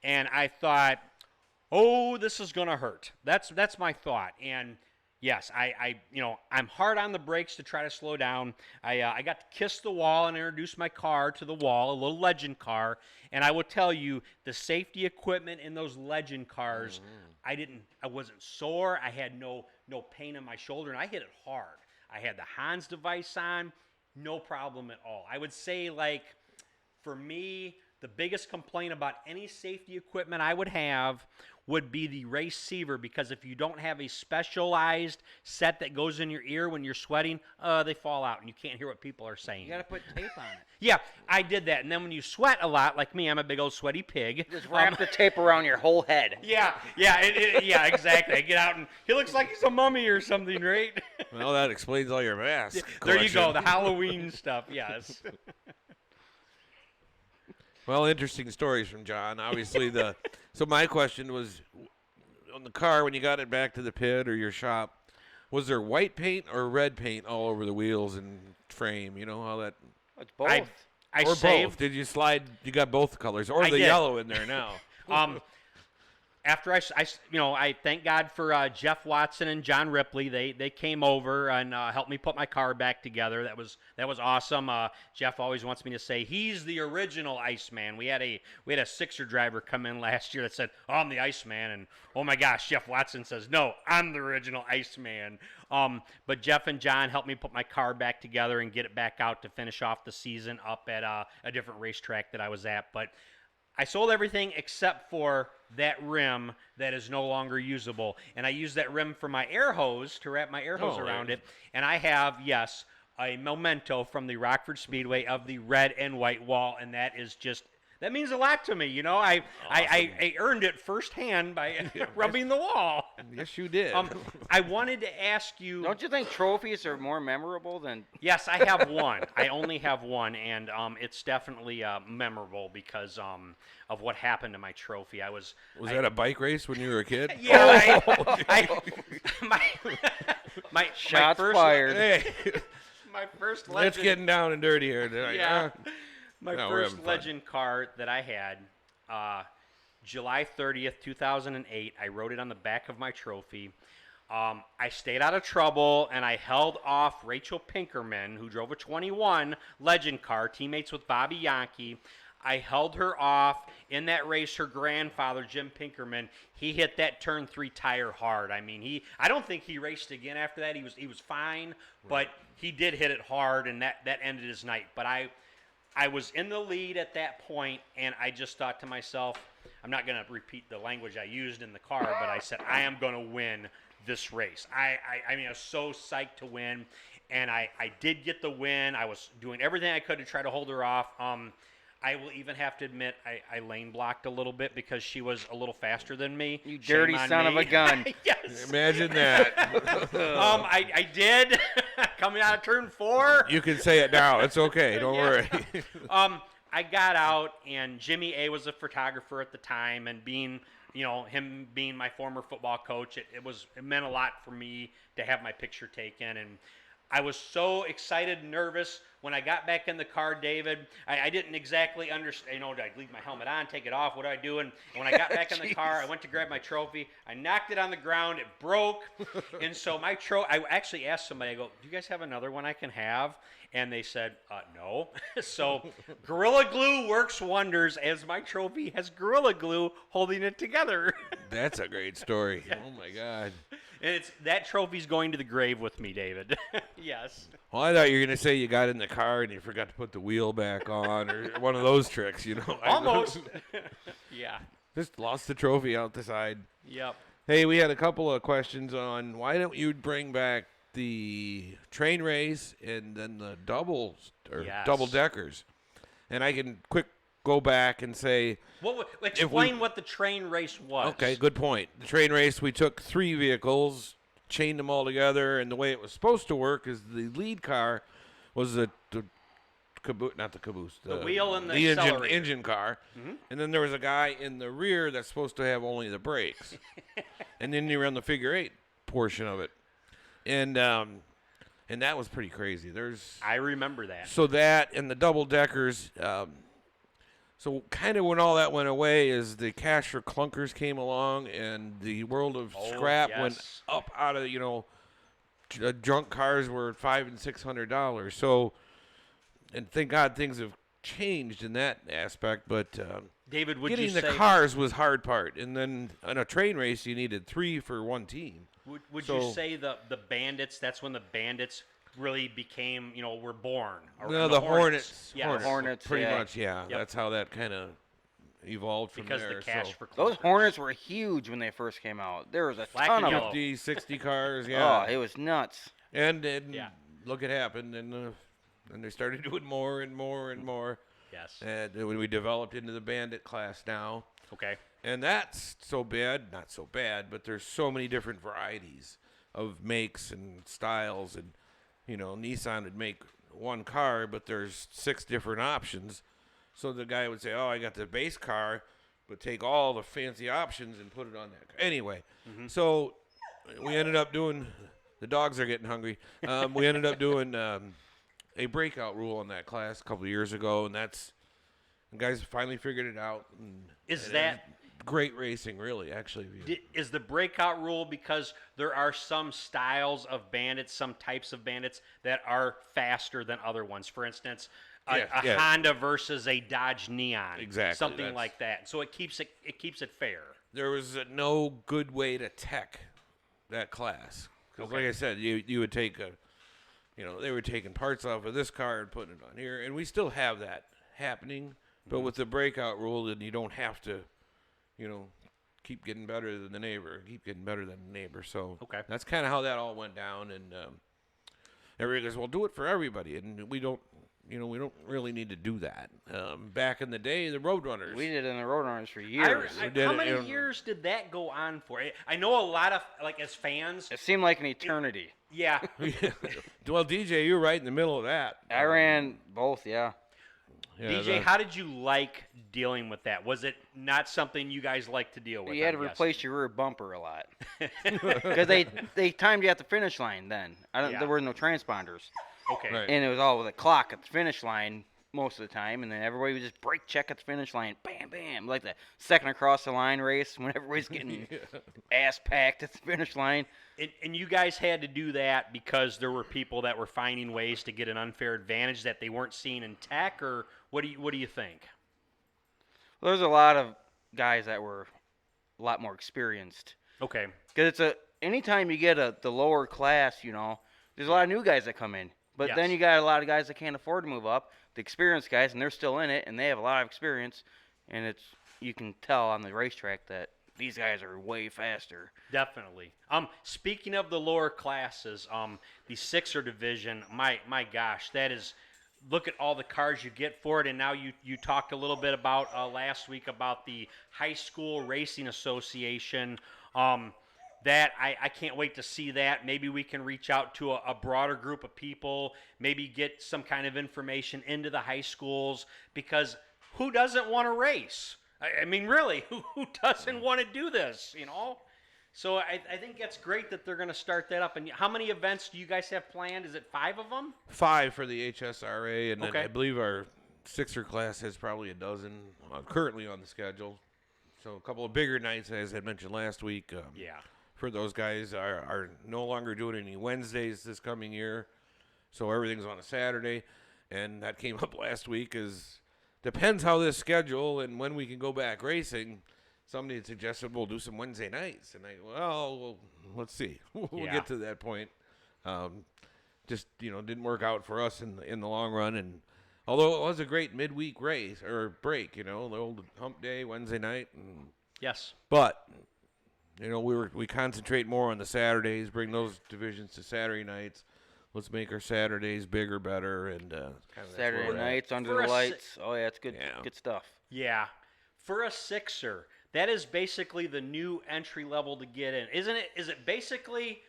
And I thought, oh, this is going to hurt. That's my thought. And yes, I'm hard on the brakes to try to slow down. I got to kiss the wall and introduce my car to the wall, a little Legend car. And I will tell you, the safety equipment in those Legend cars, I wasn't sore. I had no pain in my shoulder, and I hit it hard. I had the Hans device on, no problem at all. I would say, like, for me, the biggest complaint about any safety equipment I would have would be the receiver, because if you don't have a specialized set that goes in your ear when you're sweating, they fall out and you can't hear what people are saying. You got to put tape on it. Yeah, I did that. And then when you sweat a lot, like me, I'm a big old sweaty pig. Just wrap the tape around your whole head. Yeah, exactly. I get out and he looks like he's a mummy or something, right? Well, that explains all your masks. There you go, the Halloween stuff, yes. Well, interesting stories from John. Obviously, so my question was, on the car, when you got it back to the pit or your shop, was there white paint or red paint all over the wheels and frame? You know how that... It's both. I or saved. both. Did you slide? You got both colors, or I the did. yellow in there now? After I thank God for Jeff Watson and John Ripley. They came over and helped me put my car back together. That was awesome. Jeff always wants me to say he's the original Iceman. We had a Sixer driver come in last year that said, "Oh, I'm the Iceman," and oh my gosh, Jeff Watson says, "No, I'm the original Iceman." But Jeff and John helped me put my car back together and get it back out to finish off the season up at a different racetrack that I was at. But I sold everything except for that rim that is no longer usable. And I used that rim for my air hose, to wrap my air hose around it. And I have, yes, a memento from the Rockford Speedway of the red and white wall. And that means a lot to me. You know, I earned it firsthand by rubbing the wall. Yes, you did. I wanted to ask you. Don't you think trophies are more memorable than... Yes, I have one. I only have one, and it's definitely memorable because of what happened to my trophy. Was that a bike race when you were a kid? Yeah, my Shots first, fired. Hey, My first it's Legend. getting down and dirty here tonight. Yeah. My No, we're first having fun. Legend car that I had, July 30th, 2008. I wrote it on the back of my trophy. I stayed out of trouble, and I held off Rachel Pinkerman, who drove a 21 Legend car, teammates with Bobby Yankee. I held her off. In that race, her grandfather, Jim Pinkerman, he hit that turn 3 tire hard. I mean, I don't think he raced again after that. He was fine, but he did hit it hard, and that ended his night. But I was in the lead at that point, and I just thought to myself, I'm not going to repeat the language I used in the car, but I said, I am going to win this race. I mean, I was so psyched to win, and I did get the win. I was doing everything I could to try to hold her off. I will even have to admit I lane blocked a little bit because she was a little faster than me. You Shame dirty on son of me. a gun. Yes. Imagine that. I did coming out of turn 4. You can say it now. It's okay. Don't worry. I got out, and Jimmy A was a photographer at the time, and him being my former football coach, it meant a lot for me to have my picture taken, and I was so excited and nervous when I got back in the car, David. I didn't exactly understand, do I leave my helmet on, take it off, what do I do? And when I got back in the car, I went to grab my trophy. I knocked it on the ground. It broke. And so I actually asked somebody, I go, do you guys have another one I can have? And they said, no. So Gorilla Glue works wonders, as my trophy has Gorilla Glue holding it together. That's a great story. Oh, my God. And that trophy's going to the grave with me, David. Yes. Well, I thought you were going to say you got in the car and you forgot to put the wheel back on or one of those tricks, Almost. Yeah. Just lost the trophy out the side. Yep. Hey, we had a couple of questions on why don't you bring back the train race and then the doubles or Yes. double deckers. And I can go back and say, Explain what the train race was. okay, good point. The train race, we took 3 vehicles, chained them all together, and the way it was supposed to work is the lead car was the caboose, not the caboose, The wheel and the accelerator. engine car, and then there was a guy in the rear that's supposed to have only the brakes, and then you run the figure 8 portion of it, and that was pretty crazy. I remember that. So that and the double deckers. So kind of when all that went away is the cash for clunkers came along and the world of scrap went yes. up out of, junk cars were $500 and $600. So, and thank God things have changed in that aspect, but David, would getting you the say cars was hard part. And then on a train race, you needed 3 for one team. would so- you say the bandits? That's when the bandits really became, were born. Or No, the Hornets. Yeah, Hornets, Pretty yeah. much, yeah. Yep. That's how that kind of evolved from because there. the cash so. for Those clunkers. Hornets were huge when they first came out. There was a Black ton and of yellow. them. 50, 60 cars, yeah. Oh, it was nuts. And Yeah. look, it happened, and they started doing more and more and more. Yes. And when we developed into the bandit class now, Okay. and that's not so bad, but there's so many different varieties of makes and styles, and Nissan would make one car, but there's 6 different options. So the guy would say, "Oh, I got the base car, but take all the fancy options and put it on that car." Anyway, so we ended up doing. The dogs are getting hungry. We ended up doing a breakout rule in that class a couple of years ago, and the guys finally figured it out. Is and that great racing, really? Actually, is the breakout rule because there are some styles of bandits, some types of bandits that are faster than other ones? For instance, a Yeah. Honda versus a Dodge Neon, Exactly, something that's- like that. So it keeps it fair. there was no good way to tech that class. Because, like I said, you would take they were taking parts off of this car and putting it on here, and we still have that happening. But with the breakout rule, then you don't have to, keep getting better than the neighbor, keep getting better than the neighbor. So Okay. that's kind of how that all went down. And everybody goes, "Well, do it for everybody," and we don't really need to do that. Back in the day, the Roadrunners. We did it in the Roadrunners for years. did How it many in- years did that go on for? I know a lot of, as fans, It seemed like an eternity. yeah. Well, DJ, you were right in the middle of that. I ran both, yeah. Yeah, DJ, how did you like dealing with that? Was it not something you guys like to deal with? You had to I'm guessing? replace your rear bumper a lot. Because they timed you at the finish line then. Yeah. There were no transponders. Okay. Right. And it was all with a clock at the finish line most of the time. And then everybody would just brake check at the finish line. Bam, bam. Like the second across the line race when everybody's getting ass packed at the finish line. And you guys had to do that because there were people that were finding ways to get an unfair advantage that they weren't seeing in tech, or what do you think? Well, there's a lot of guys that were a lot more experienced. Okay. Because anytime you get the lower class, there's a lot of new guys that come in. But Yes. then you got a lot of guys that can't afford to move up, the experienced guys, and they're still in it, and they have a lot of experience. And you can tell on the racetrack that these guys are way faster. Definitely. Speaking of the lower classes, the Sixer division, my gosh, that is look at all the cars you get for it. And now you talked a little bit about last week about the High School Racing Association. That I can't wait to see that. Maybe we can reach out to a broader group of people, maybe get some kind of information into the high schools, because who doesn't want to race? I mean, really, who doesn't want to do this, you know? So I think that's great that they're going to start that up. And how many events do you guys have planned? Is it 5 of them? 5 for the HSRA, and then Okay. I believe our Sixer class has probably a dozen currently on the schedule. So a couple of bigger nights, as I mentioned last week. Yeah. For those guys are no longer doing any Wednesdays this coming year, so everything's on a Saturday, and that came up last week. Depends how this schedule and when we can go back racing. Somebody had suggested we'll do some Wednesday nights, and well, let's see. We'll Yeah. get to that point. Just didn't work out for us in the long run, and although it was a great midweek race or break, the old hump day Wednesday night, Yes. but we concentrate more on the Saturdays, bring those divisions to Saturday nights. Let's make our Saturdays bigger, better, and kind of Saturday nights under For the a lights. Oh yeah, it's good. Yeah. Good stuff. Yeah. For a Sixer, that is basically the new entry level to get in, isn't it? Is it basically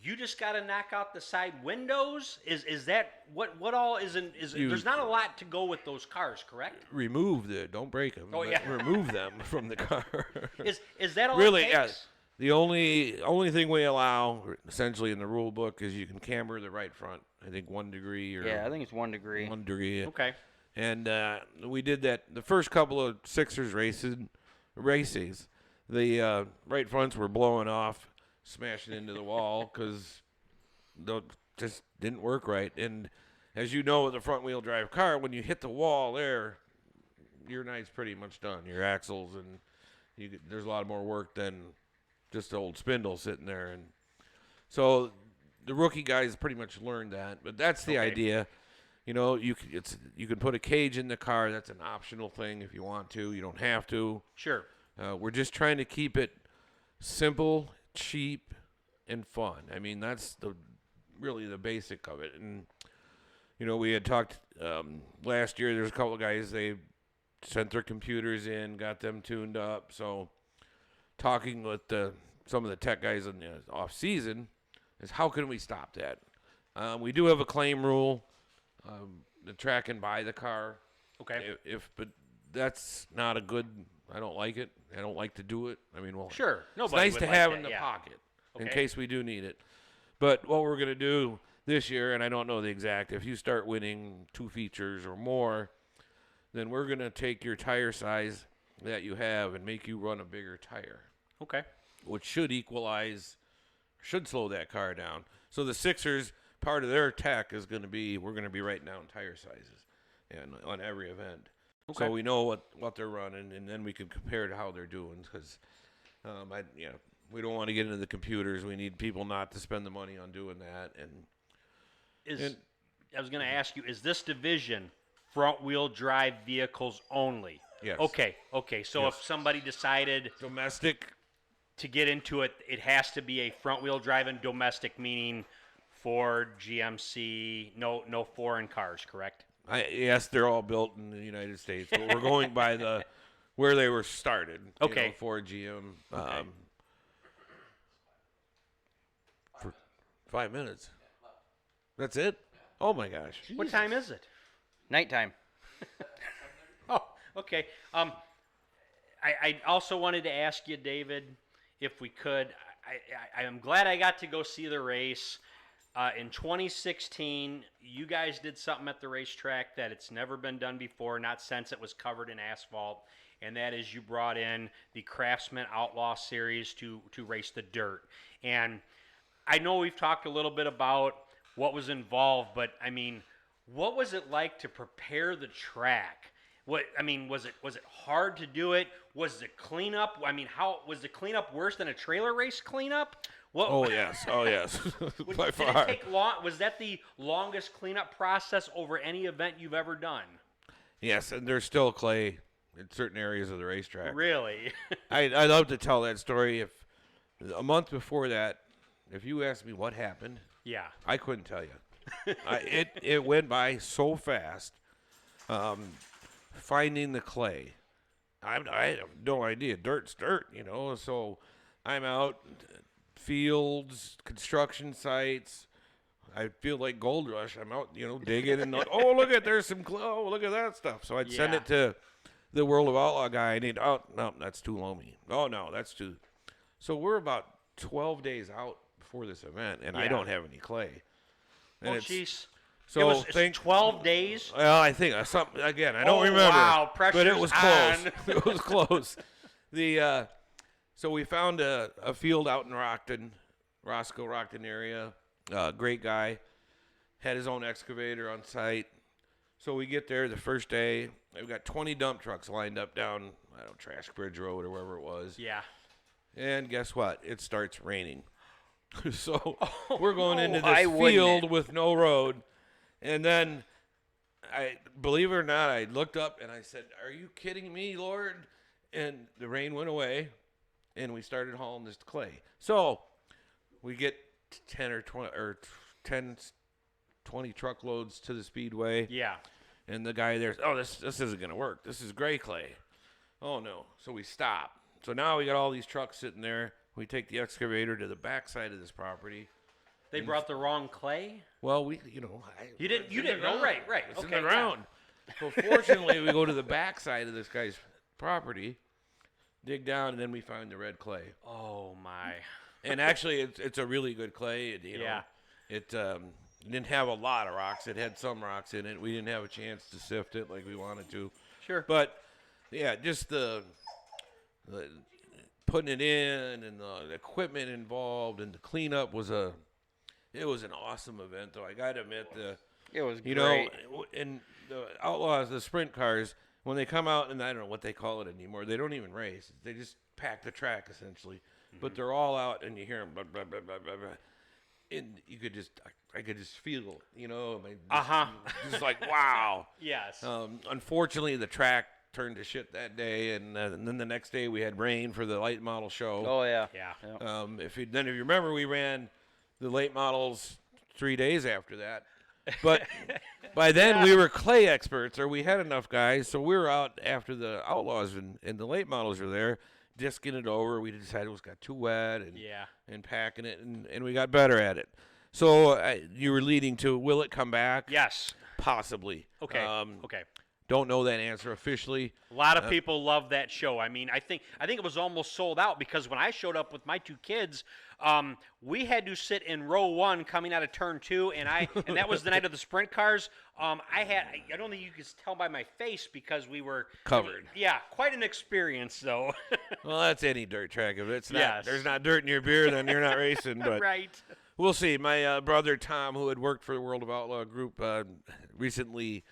you just got to knock out the side windows? Is that what all isn't? There's not a lot to go with those cars, correct? don't break them. Oh, yeah. Remove them from the car. Is that all Really? it Yeah. takes? The only thing we allow, essentially in the rule book, is you can camber the right front. I think 1 degree or Yeah, I think it's 1 degree. 1 degree. Okay. And we did that the first couple of Sixers races. The right fronts were blowing off, smashing into the wall because they just didn't work right. And as you know, with a front wheel drive car, when you hit the wall there, your night's pretty much done. Your axles and there's a lot more work than just the old spindle sitting there. And so the rookie guys pretty much learned that. But that's the idea. You can put a cage in the car. That's an optional thing if you want to. You don't have to. Sure. We're just trying to keep it simple, cheap, and fun. I mean, that's really the basic of it. And we had talked last year. There's a couple of guys, they sent their computers in, got them tuned up. So talking with some of the tech guys in the off season is how can we stop that? We do have a claim rule. The track can buy the car. Okay. But that's not a good. I don't like it. I don't like to do it. I mean, well, Sure. it's Nobody nice would to like have that, in the yeah. pocket in Okay. case we do need it. But what we're gonna do this year, and I don't know the exact. If you start winning 2 features or more, then we're gonna take your tire size that you have and make you run a bigger tire, Okay. which should slow that car down. So the Sixers, part of their tech is going to be, we're going to be writing down tire sizes and on every event. Okay. So we know what they're running, and then we can compare to how they're doing, because we don't want to get into the computers. We need people not to spend the money on doing that. I was going to ask you, is this division front-wheel drive vehicles only? Yes. Okay. So Yes. if somebody decided Domestic, to get into it, it has to be a front-wheel drive and domestic, meaning Ford, GMC, no foreign cars, correct? yes, they're all built in the United States, but we're going by where they were started. Okay. Ford, GM. Okay. For 5 minutes. That's it? Oh my gosh. What time is it? Nighttime. Oh, okay. I also wanted to ask you, David, if we could. I am glad I got to go see the race. In 2016, you guys did something at the racetrack that it's never been done before, not since it was covered in asphalt, and that is you brought in the Craftsman Outlaw Series to race the dirt. And I know we've talked a little bit about what was involved, but I mean, what was it like to prepare the track? Was it hard to do it? Was the cleanup? I mean, how was the cleanup worse than a trailer race cleanup? What? Oh yes. By Did far. it take long? Was that the longest cleanup process over any event you've ever done? Yes, and there's still clay in certain areas of the racetrack. Really? I love to tell that story. If a month before that, if you asked me what happened, Yeah. I couldn't tell you. It went by so fast. Finding the clay. I have no idea. Dirt's dirt, So I'm out, fields, construction sites. I feel like Gold Rush. I'm out, digging and like, oh, there's some clay. Oh, look at that stuff. So I'd send Yeah. it to the World of Outlaw guy. And he'd, oh, no, that's too loamy. Oh, no, that's too. So we're about 12 days out before this event, and I Yeah. don't have any clay. And Oh, it's- jeez. So It's 12 days? well, I think something again. I don't Oh, remember. wow, but it pressure's was close. on. It was close. So we found a field out in Roscoe, Rockton area. Great guy, had his own excavator on site. So we get there the first day. We've got 20 dump trucks lined up down, Trash Bridge Road or wherever it was. Yeah. And guess what? It starts raining. So we're going into why this wouldn't field it? with no road. And then, believe it or not, I looked up and I said, "Are you kidding me, Lord?" And the rain went away, and we started hauling this clay. So we get 10 or 20 truckloads to the speedway. Yeah. And the guy there's, oh, this isn't going to work. This is gray clay. Oh, no. So we stop. So now we got all these trucks sitting there. We take the excavator to the backside of this property. They brought the wrong clay? Well, we, You didn't know, right. It's in Okay, the yeah. ground. So fortunately, we go to the backside of this guy's property, dig down, and then we find the red clay. Oh, my. And actually, it's a really good clay. Yeah. It didn't have a lot of rocks. It had some rocks in it. We didn't have a chance to sift it like we wanted to. Sure. But yeah, just the putting it in and the equipment involved and the cleanup was an awesome event. Though I got to admit It was you great. know, and the Outlaws, the sprint cars, when they come out, and I don't know what they call it anymore. They don't even race. They just pack the track essentially. But they're all out, and you hear them blah blah blah blah blah. blah. And you could I could just feel, just like wow. Yes. Unfortunately, the track turned to shit that day, and then the next day we had rain for the late model show. Oh yeah. Yeah. If you remember, we ran the late models 3 days after that. But by then we were clay experts, or we had enough guys, so we were out after the Outlaws and the late models were there, disking it over. We decided it was got too wet and packing it, and we got better at it. So you were leading to, will it come back? Yes. Possibly. Okay. Okay. Don't know that answer officially. A lot of people love that show. I mean, I think it was almost sold out because when I showed up with my two kids, we had to sit in row 1 coming out of turn 2, and that was the night of the sprint cars. I don't think you could tell by my face because we were Covered. Yeah, quite an experience though. Well, that's any dirt track. If it's not, Yes. there's not dirt in your beer, then you're not racing. But Right. we'll see. My brother Tom, who had worked for the World of Outlaw group, recently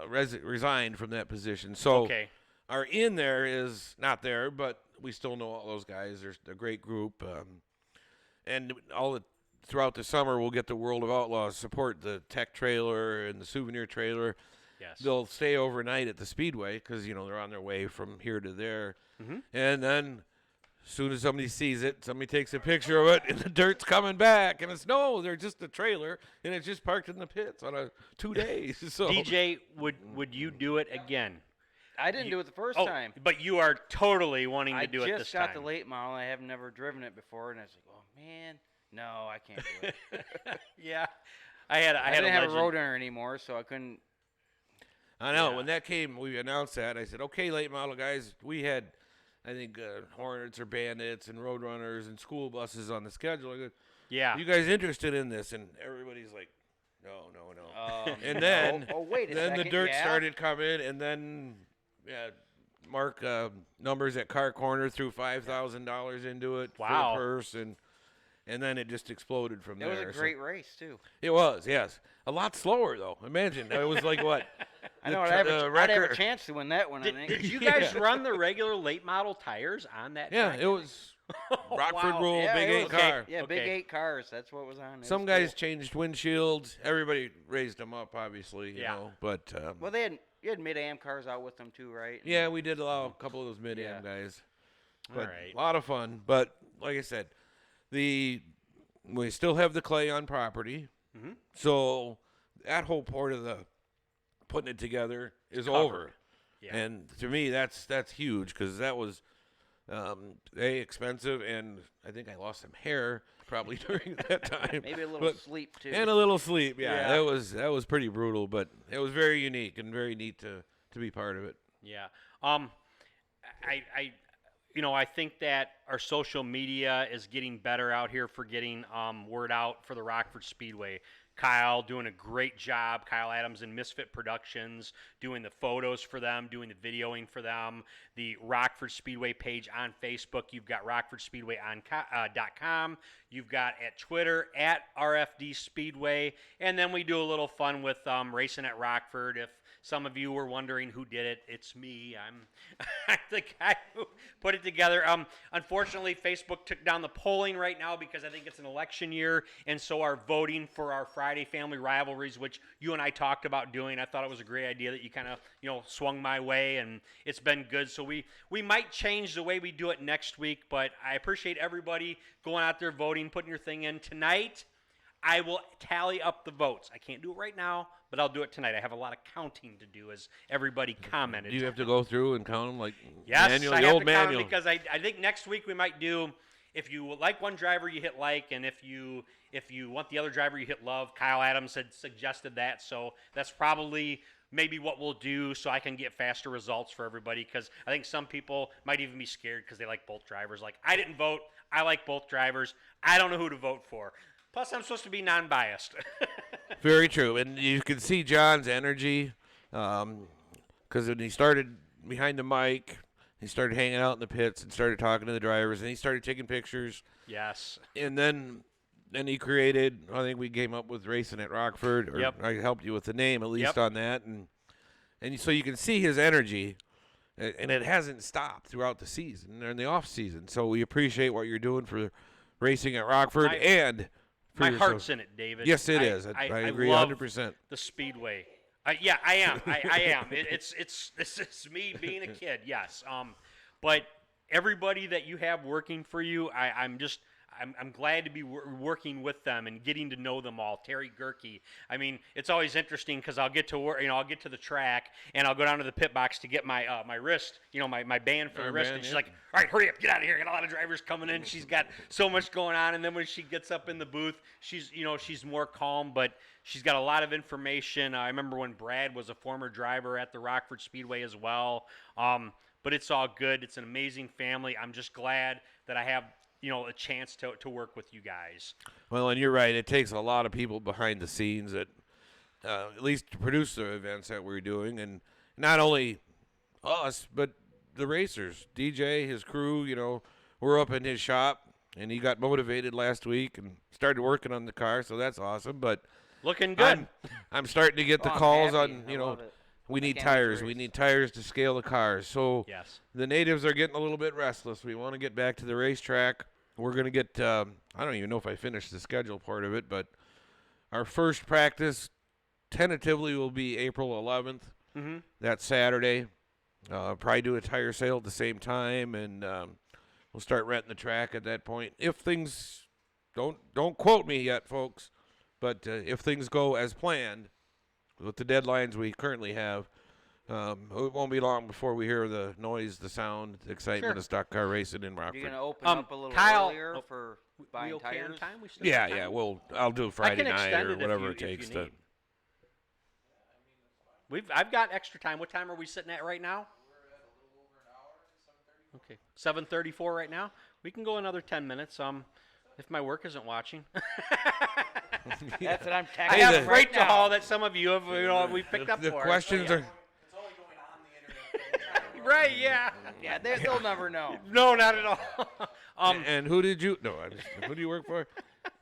resigned from that position. So Okay. our in there is not there, but we still know all those guys. They're a great group. And throughout the summer, we'll get the World of Outlaws support the tech trailer and the souvenir trailer. Yes. They'll stay overnight at the Speedway because, they're on their way from here to there. Mm-hmm. And then as soon as somebody sees it, somebody takes a picture of it, and the dirt's coming back. And they're just a trailer, and it's just parked in the pits on 2 days. So DJ, would you do it again? I didn't do it the first Oh, time. but you are totally wanting to I do it this just got time. the late model. I have never driven it before, and I was like, oh man, no, I can't do it. Yeah. I had I a didn't have a legend. Roadrunner anymore, so I couldn't. I know. Yeah. When that came, we announced that. I said, okay, late model guys, we had, I think, Hornets or Bandits and Roadrunners and school buses on the schedule. I go, Yeah. you guys interested in this? And everybody's like, no. And No. then, oh wait a then second. the dirt yeah. started coming, and then Mark Numbers at Car Corner threw $5,000 into it Wow. for a purse, and then it just exploded from It there. was a So- great race too. it was, yes. A lot slower, though. Imagine. It was like, what? I know. The I'd have a record- chance to win that one. I think. Did you guys run the regular late model tires on that Yeah, track? it was Rockford Wow. Rule, Yeah, Big it 8 was- car. Yeah, Okay. big 8 cars. That's what was on. It Some was guys cool. changed windshields. Everybody raised them up, obviously, you Yeah. know. But Well, you had mid-am cars out with them too, right? yeah, we did allow a couple of those mid-am Yeah. guys. All But right. a lot of fun. But like I said, we still have the clay on property. So that whole part of the putting it together is over. Yeah. And to me, that's huge because that was expensive, and I think I lost some hair probably during that time. Maybe a little But- sleep too. and a little sleep. Yeah, Yeah. that was pretty brutal, but it was very unique and very neat to be part of it. Yeah. I think that our social media is getting better out here for getting word out for the Rockford Speedway. Kyle doing a great job. Kyle Adams and Misfit Productions doing the photos for them, doing the videoing for them. The Rockford Speedway page on Facebook. You've got RockfordSpeedway.com. You've got at Twitter at RFD Speedway, and then we do a little fun with Racing at Rockford. If some of you were wondering who did it, it's me. I'm the guy who put it together. Unfortunately, Facebook took down the polling right now because I think it's an election year, and so our voting for our Friday family rivalries, which you and I talked about doing, I thought it was a great idea that you kind of swung my way, and it's been good. So we might change the way we do it next week, but I appreciate everybody going out there voting, putting your thing in tonight. I will tally up the votes. I can't do it right now, but I'll do it tonight. I have a lot of counting to do, as everybody commented. Do you have to go through and count them like Yes, manual, I the have old to count 'em manual? because I think next week we might do, if you like one driver, you hit like, and if you want the other driver, you hit love. Kyle Adams had suggested that, so that's probably maybe what we'll do so I can get faster results for everybody, because I think some people might even be scared because they like both drivers. Like, I didn't vote. I like both drivers. I don't know who to vote for. Plus, I'm supposed to be non-biased. Very true, and you can see John's energy because when he started behind the mic, he started hanging out in the pits and started talking to the drivers, and he started taking pictures. Yes. And then he created, I think we came up with Racing at Rockford, or Yep. I helped you with the name at least Yep. on that, and so you can see his energy, and it hasn't stopped throughout the season or in the off season. So we appreciate what you're doing for Racing at Rockford and for My your heart's social- in it, David. Yes, it is. I agree love 100%. the Speedway. Yeah, I am. I am. It's me being a kid. Yes. But everybody that you have working for you, I'm glad to be working with them and getting to know them all. Terry Gerke. I mean, it's always interesting because I'll get to work. I'll get to the track and I'll go down to the pit box to get my my wrist. My band for the wrist. Armband, And she's yeah. like, "All right, hurry up, get out of here! Got a lot of drivers coming in." She's got so much going on, and then when she gets up in the booth, she's more calm, but she's got a lot of information. I remember when Brad was a former driver at the Rockford Speedway as well. But it's all good. It's an amazing family. I'm just glad that I have a chance to work with you guys. Well, and you're right. It takes a lot of people behind the scenes that, at least to produce the events that we're doing, and not only us, but the racers. DJ, his crew. We're up in his shop, and he got motivated last week and started working on the car, so that's awesome. But Looking good. I'm starting to get the I'm calls happy. on. I love it. We need can't wait to tires. We race. need tires to scale the cars. So Yes. the natives are getting a little bit restless. We want to get back to the racetrack. We're going to get, I don't even know if I finished the schedule part of it, but our first practice tentatively will be April 11th. Mm-hmm. That's Saturday. Probably do a tire sale at the same time, and we'll start renting the track at that point. If things don't quote me yet, folks, but if things go as planned with the deadlines we currently have, it won't be long before we hear the noise, the sound, the excitement Sure. of stock car racing in You're Rockford. gonna open Um, up a little Kyle- earlier oh, for We buying okay on tires. time? We still Yeah, got yeah. time? I'll do Friday I can night extend or it whatever if it you takes need. to. I've got extra time. What time are we sitting at right now? Okay, 7:34 right now. We can go another 10 minutes. If my work isn't watching. That's what I'm texting I have the- right freight to now. haul that some of you have we picked up The for. questions are. It's only going on the internet. Right, yeah. Yeah, they'll never know. No, not at all. And who did you? No, who do you work for?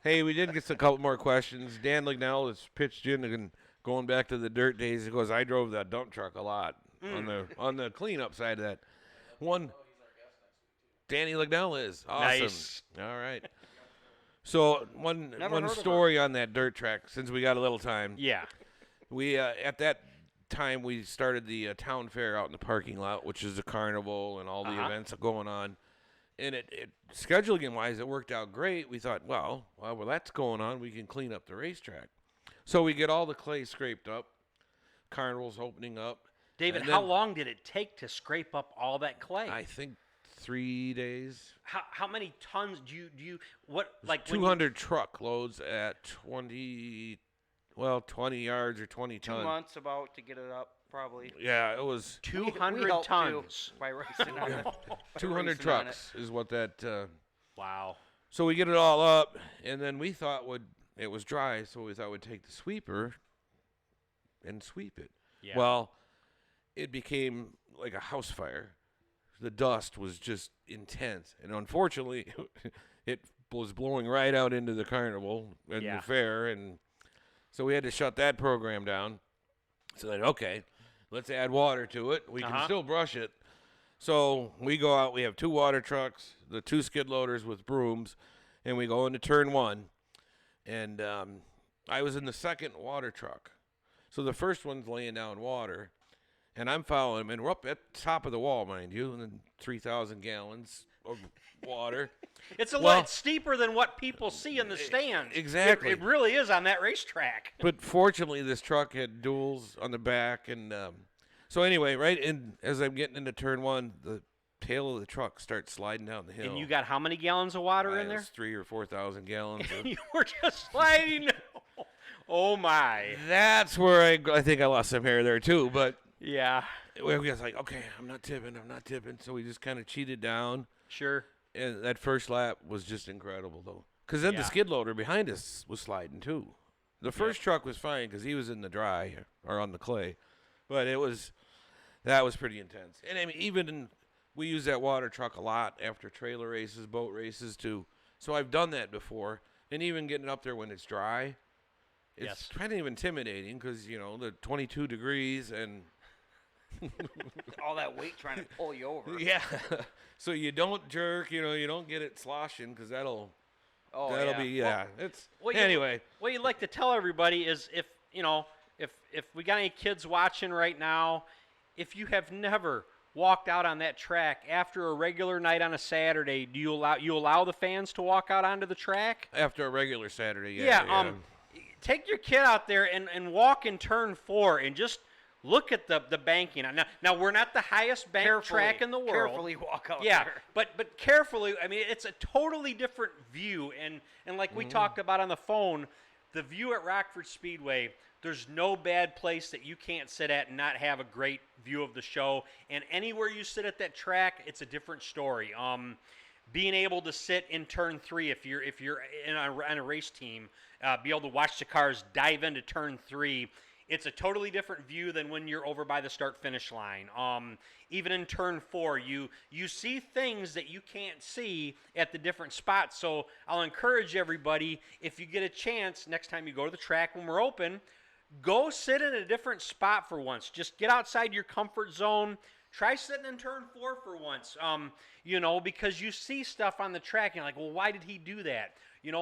Hey, we did get a couple more questions. Dan Lignell has pitched in and going back to the dirt days. He goes, I drove that dump truck a lot on the cleanup side of that. One. Danny Lignell is awesome. Nice. All right. So one Never heard of story on that dirt track. Since we got a little time, Yeah. we at that time we started the town fair out in the parking lot, which is the carnival and all the Uh-huh. events going on. And it scheduling wise, it worked out great. We thought, well, while that's going on, we can clean up the racetrack. So we get all the clay scraped up. Carnival's opening up. David, And how then long did it take to scrape up all that clay? I think 3 days. How many tons do you what like when 200 truckloads at 20 yards or 20 2 tons. months about to get it up, probably. Yeah, it was you, We 200 helped, too, tons? by racing on it. By 200 racing on it. trucks is what that. Wow. So we get it all up, and then we thought it was dry, so we thought we'd take the sweeper and sweep it. Yeah. Well, it became like a house fire. The dust was just intense, and unfortunately, it was blowing right out into the carnival and Yeah. the fair, and so we had to shut that program down. So then, okay, let's add water to it. We can still brush it. So we go out. We have 2 water trucks, the 2 skid loaders with brooms, and we go into turn 1. And I was in the second water truck. So the first one's laying down water, and I'm following him, and we're up at the top of the wall, mind you, and then 3,000 gallons of water. It's a lot steeper than what people see in the stands. Exactly. It really is on that racetrack. But fortunately, this truck had duals on the back, and so anyway, right in as I'm getting into turn 1, the tail of the truck starts sliding down the hill. And you got how many gallons of water in It there? was 3,000 or 4,000 gallons. You were just sliding. Oh my. That's where I think I lost some hair there too. But Yeah. we was like, okay, I'm not tipping. So we just kind of cheated down. Sure. And that first lap was just incredible, though. Because then the Yeah. skid loader behind us was sliding, too. The first truck was fine because he was in the dry or on the clay. But that was pretty intense. And I mean, we use that water truck a lot after trailer races, boat races, too. So I've done that before. And even getting up there when it's dry, it's Yes. kind of intimidating because, the 22 degrees and... All that weight trying to pull you over. Yeah. So you don't jerk, you don't get it sloshing because that'll be it's anyway. What you'd like to tell everybody is if we got any kids watching right now, if you have never walked out on that track after a regular night on a Saturday, do you allow the fans to walk out onto the track? After a regular Saturday, Take your kid out there and walk in turn 4 and just look at the banking. Now we're not the highest bank track in the world. Carefully walk out Yeah, there. but carefully. I mean, it's a totally different view, and like we talked about on the phone, the view at Rockford Speedway. There's no bad place that you can't sit at and not have a great view of the show. And anywhere you sit at that track, it's a different story. Being able to sit in turn 3 if you're on a race team, be able to watch the cars dive into turn 3. It's a totally different view than when you're over by the start-finish line. Even in turn 4, you see things that you can't see at the different spots. So I'll encourage everybody, if you get a chance, next time you go to the track when we're open, go sit in a different spot for once. Just get outside your comfort zone. Try sitting in turn 4 for once, because you see stuff on the track and you're like, well, why did he do that? You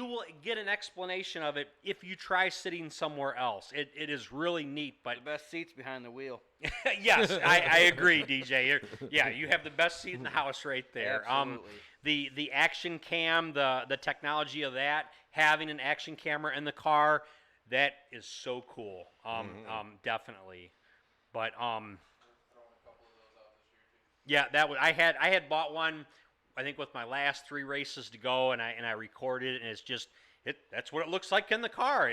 will get an explanation of it if you try sitting somewhere else. It is really neat. But The best seats behind the wheel. yes, I agree, DJ. You have the best seat in the house right there. Absolutely. The action cam, the technology of that, having an action camera in the car, that is so cool. Definitely. But yeah, I had bought one, I think, with my last 3 races to go, and I recorded it, and it's just that's what it looks like in the car.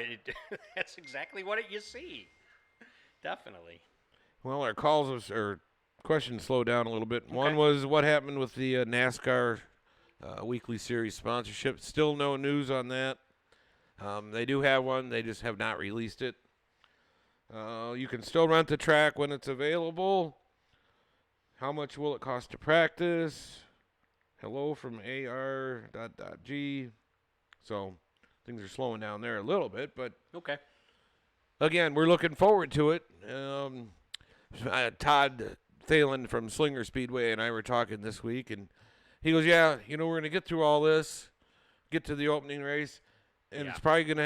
That's exactly what you see. Definitely. Well, our calls or questions slowed down a little bit. One was what happened with the NASCAR weekly series sponsorship. Still no news on that. They do have one. They just have not released it. You can still rent the track when it's available. How much will it cost to practice? Hello from AR.G. So things are slowing down there a little bit, but Okay. again, we're looking forward to it. Todd Thalen from Slinger Speedway and I were talking this week, and he goes, yeah, we're going to get through all this, get to the opening race, and we're probably going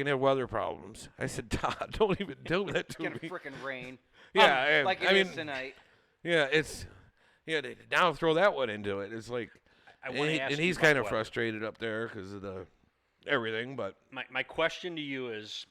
to have weather problems. I said, Todd, don't even do that to It's me. going to frickin' rain. Yeah, like it is tonight. Yeah, now throw that one into it. It's like, I wanna ask and you he's about kind of weather. frustrated up there because of the everything, but My question to you is,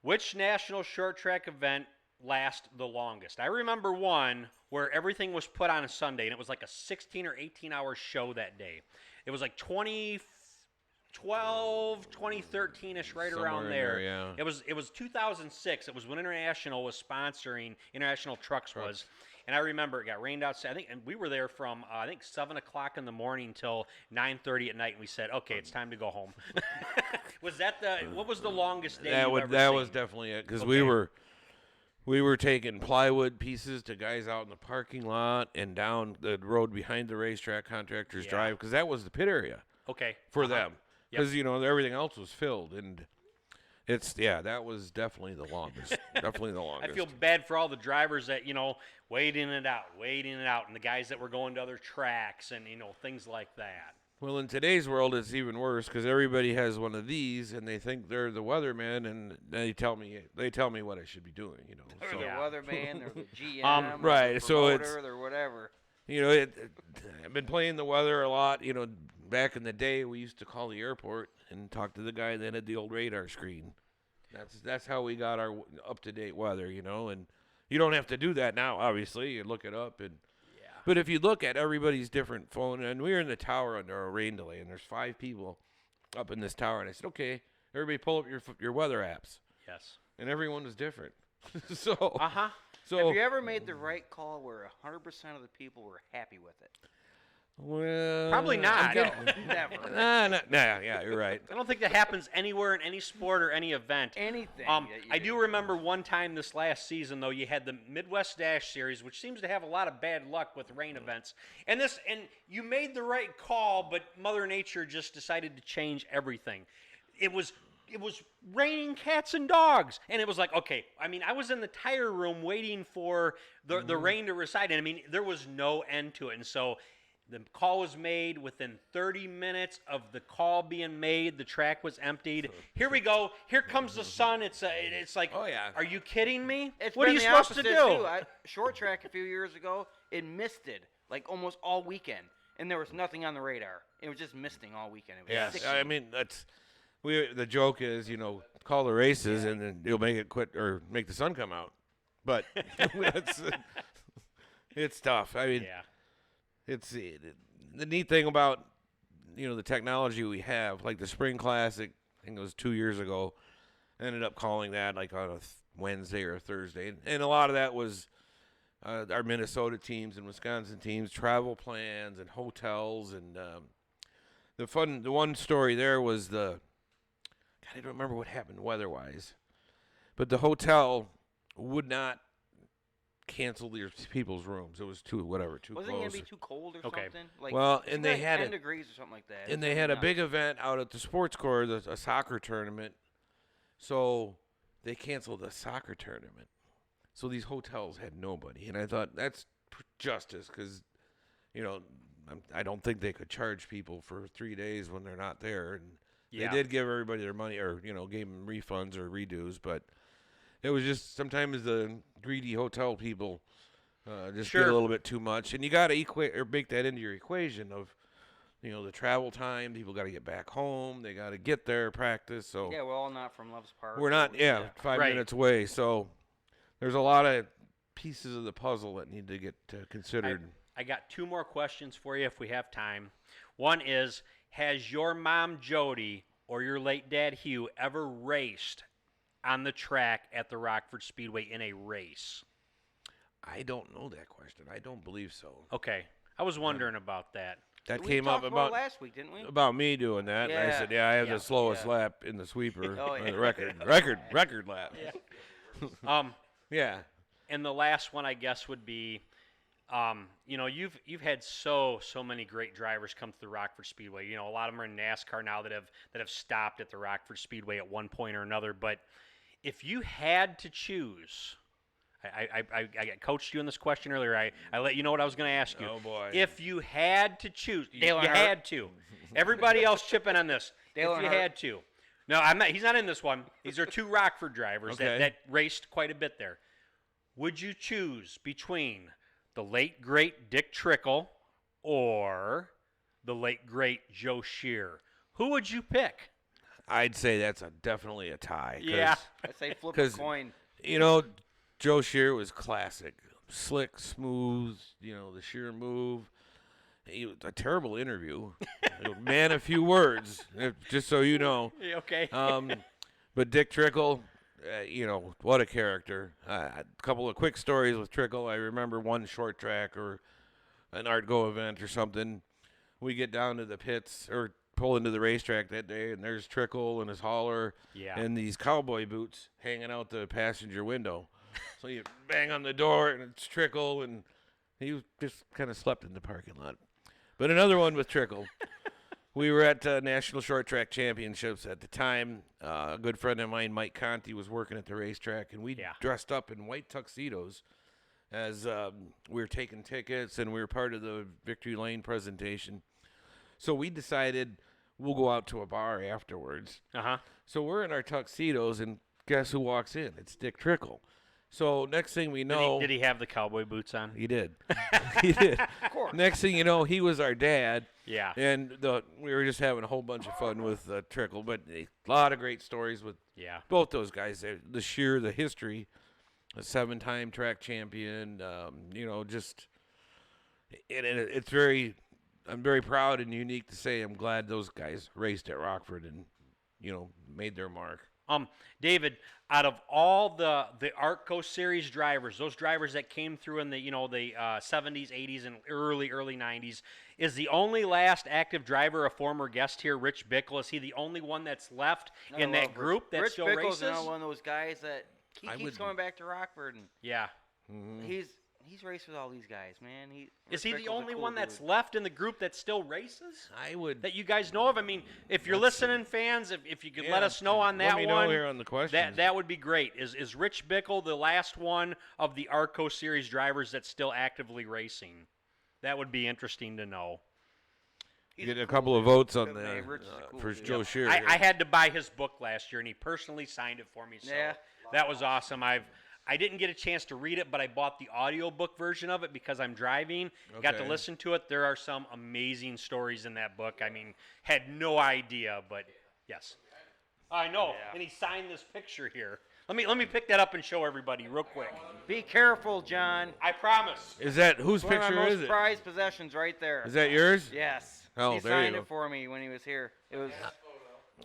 which national short track event lasts the longest? I remember one where everything was put on a Sunday, and it was like a 16 or 18-hour show that day. It was like 2012, 2013-ish, right Somewhere around in there. there, yeah. It was 2006. It was when International was sponsoring, International Trucks was. And I remember it got rained outside. I think, and we were there from 7 o'clock in the morning till 9:30 at night. And we said, "Okay, it's time to go home." Was that what was the longest day you've ever that seen? was definitely it because Okay. we were taking plywood pieces to guys out in the parking lot and down the road behind the racetrack contractors drive because that was the pit area Okay. for them Yep. because everything else was filled and that was definitely the longest. Definitely the I longest. feel bad for all the drivers that waiting it out, and the guys that were going to other tracks and things like that. Well, in today's world, it's even worse because everybody has one of these, and they think they're the weatherman, and they tell me what I should be doing. Or So the Yeah. weatherman, or the GM, right, or the so it's- promoter, or whatever. I've been playing the weather a lot. Back in the day, we used to call the airport and talk to the guy that had the old radar screen. That's how we got our up to date weather. And you don't have to do that now. Obviously, you look it up and. But if you look at everybody's different phone, and we were in the tower under a rain delay, and there's 5 people up in this tower, and I said, okay, everybody pull up your weather apps, Yes. and everyone was different. So Have you ever made the right call where 100% of the people were happy with it? well, Probably not. Never. Yeah, you're right. I don't think that happens anywhere in any sport or any event. Anything. that you I do remember one time this last season, though, you had the Midwest Dash Series, which seems to have a lot of bad luck with rain events. And you made the right call, but Mother Nature just decided to change everything. It was raining cats and dogs, and it was like, okay. I mean, I was in the tire room waiting for the rain to recede, and there was no end to it, and so. The call was made within 30 minutes of the call being made. The track was emptied. Here we go. Here comes the sun. It's like, Oh, yeah. Are you kidding me? It's What are been you the supposed to opposite, do? too. Short track a few years ago, it misted like almost all weekend, and there was nothing on the radar. It was just misting all weekend. It was Yes, sickening. I mean the joke is call the races and then you'll make it quit or make the sun come out, but it's tough. I mean, Yeah. it's the neat thing about the technology we have, like the Spring Classic. I think it was 2 years ago. Ended up calling that like on a Wednesday or a Thursday, and a lot of that was our Minnesota teams and Wisconsin teams, travel plans and hotels, and the one story there was I don't remember what happened weather-wise, but the hotel would not cancel their people's rooms. It was too Wasn't it close. going to be too cold or Okay. something? Like, Well, it's and they like had 10 it- degrees or something like that. And they had a big event out at the sports court, a soccer tournament. So they canceled the soccer tournament. So these hotels had nobody, and I thought that's justice because, I don't think they could charge people for 3 days when they're not there. And Yeah. they did give everybody their money, or gave them refunds or redos, but it was just sometimes the greedy hotel people just get Sure. a little bit too much, and you got to equate or make that into your equation of. The travel time, people got to get back home. They got to get there, practice. So Yeah, we're all not from Love's Park. we're not, or- 5 Right. minutes away. So there's a lot of pieces of the puzzle that need to get considered. I got 2 more questions for you if we have time. One is, has your mom Jody or your late dad Hugh ever raced on the track at the Rockford Speedway in a race? I don't know that question. I don't believe so. Okay. I was wondering about that. That We came up talked about last week, didn't we? about me doing that. And I Yeah. said, I have Yeah. the slowest Yeah. lap in the sweeper Oh, on yeah. the record lap. Yeah. And the last one, I guess, would be, you've had so many great drivers come to the Rockford Speedway. A lot of them are in NASCAR now that have stopped at the Rockford Speedway at one point or another. But if you had to choose, I coached you in this question earlier. I let you know what I was going to ask you. Oh, boy. If you had to choose, you Dale Earnhardt. had to. Everybody else chip in on this. Dale If you Earnhardt. had to. No, I'm not. He's not in this one. These are 2 Rockford drivers Okay. that raced quite a bit there. Would you choose between the late, great Dick Trickle or the late, great Joe Shear? Who would you pick? I'd say that's definitely a tie. Yeah. I say flip a 'cause- coin. You know, Joe Shear was classic. Slick, smooth, the sheer move. He was a terrible interview. Man, a few words, just so you know. Okay. But Dick Trickle, what a character. A couple of quick stories with Trickle. I remember one short track or an Art Go event or something. We get down to the pits or pull into the racetrack that day, and there's Trickle and his hauler and these cowboy boots hanging out the passenger window. So you bang on the door, and it's Trickle, and he just kind of slept in the parking lot. But another one with Trickle. We were at National Short Track Championships at the time. A good friend of mine, Mike Conti, was working at the racetrack, and we dressed up in white tuxedos as we were taking tickets, and we were part of the Victory Lane presentation. So we decided we'll go out to a bar afterwards. So we're in our tuxedos, and guess who walks in? It's Dick Trickle. So next thing we know, Did he have the cowboy boots on? he did. He did. Of course. Next thing you know, he was our dad. Yeah. And we were just having a whole bunch of fun with Trickle, but a lot of great stories with both those guys. The history, a 7-time track champion. It's very. I'm very proud and unique to say I'm glad those guys raced at Rockford and made their mark. David, out of all the Artco Series drivers, those drivers that came through in the 70s, 80s, and early 90s, is the only last active driver a former guest here, Rich Bickle? Is he the only one that's left in that group that Rich still Bickle's races? another one of those guys that keeps going back to Rockford. And he's raced with all these guys, man. Is he Rich the Bickle's a only cool one that's dude. left in the group that still races? That you guys know of? I mean, if you're listening, fans, if you could let us know on that let me one. know here on the questions. That would be great. Is Rich Bickle the last one of the Artco Series drivers that's still actively racing? That would be interesting to know. Get a couple of votes on Good that man. Rich is a cool for dude. Joe Shear. I had to buy his book last year, and he personally signed it for me. So Yeah. that was awesome. I didn't get a chance to read it, but I bought the audiobook version of it because I'm driving. Got to Okay. listen to it. There are some amazing stories in that book. I mean, had no idea, but yes. I know. And he signed this picture here. Let me pick that up and show everybody real quick. Be careful, John. I promise. Is that whose One of my picture most is it? prized possessions right there. Is that yours? Yes. Oh, he there you signed go. it for me when he was here. It was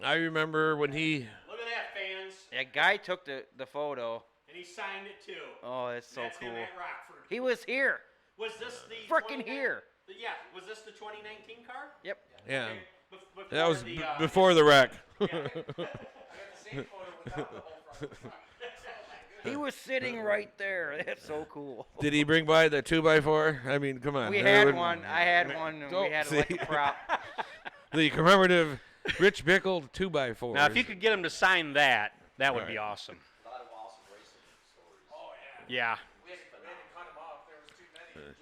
I remember when he. Look at that, fans. that guy took the photo. And he signed it too. Oh, that's so That's cool. him at Rockford. He was here. Was this the Frickin' here. Yeah. Was this the 2019 car? Yep. Yeah. Okay, before That was the, before the wreck. I got the same photo without the whole front. He was sitting right there. That's so cool. Did he bring by the 2x4? I mean, come on. We There had would- one. I had one. And we Don't had it like see. a prop. The commemorative Rich Bickle 2x4. Now, if you could get him to sign that, that would be Right. awesome. A lot of awesome racing stories. Oh, Yeah. We had to cut him off. There was too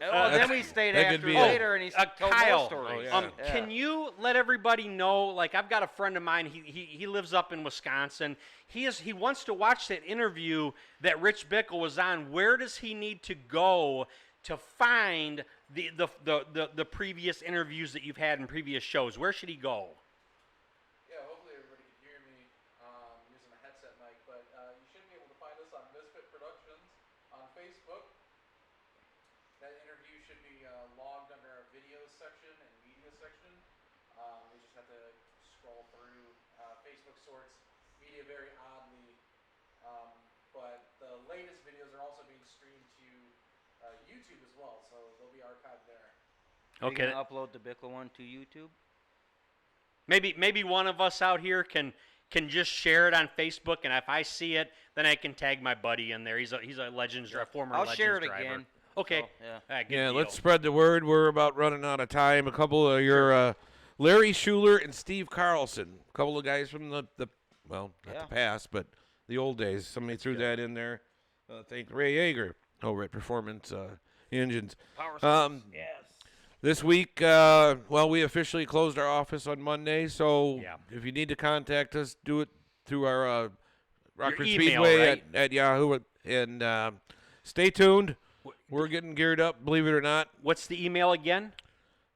many. Oh, then we stayed that could after be later, and he told Kyle, more stories. Oh, yeah. Can you let everybody know? Like, I've got a friend of mine. He lives up in Wisconsin. He wants to watch that interview that Rich Bickle was on. Where does he need to go to find the previous interviews that you've had in previous shows? Where should he go? Yeah, hopefully everybody can hear me using a headset mic, but you should be able to find us on Misfit Productions on Facebook. That interview should be logged under our videos section and media section. We just have to scroll through. Facebook sorts media very oddly, but the latest videos are also being streamed to YouTube as well, so they'll be archived there. Are you Okay. gonna upload the Bickle one to YouTube? Maybe one of us out here can just share it on Facebook, and if I see it, then I can tag my buddy in there. He's a Legends driver, former I'll Legends share it driver. again. Okay. So, yeah. All right, good Yeah, deal. let's spread the word. We're about running out of time. A couple of your Larry Schuler and Steve Carlson. A couple of guys from the not Yeah. the past, but the old days. Somebody threw that in there. Thank Ray Yeager over at Performance Engines. Power yes. This week, we officially closed our office on Monday, so Yeah. if you need to contact us, do it through our Rockford email, Speedway right? at Yahoo. And stay tuned. We're getting geared up, believe it or not. What's the email again?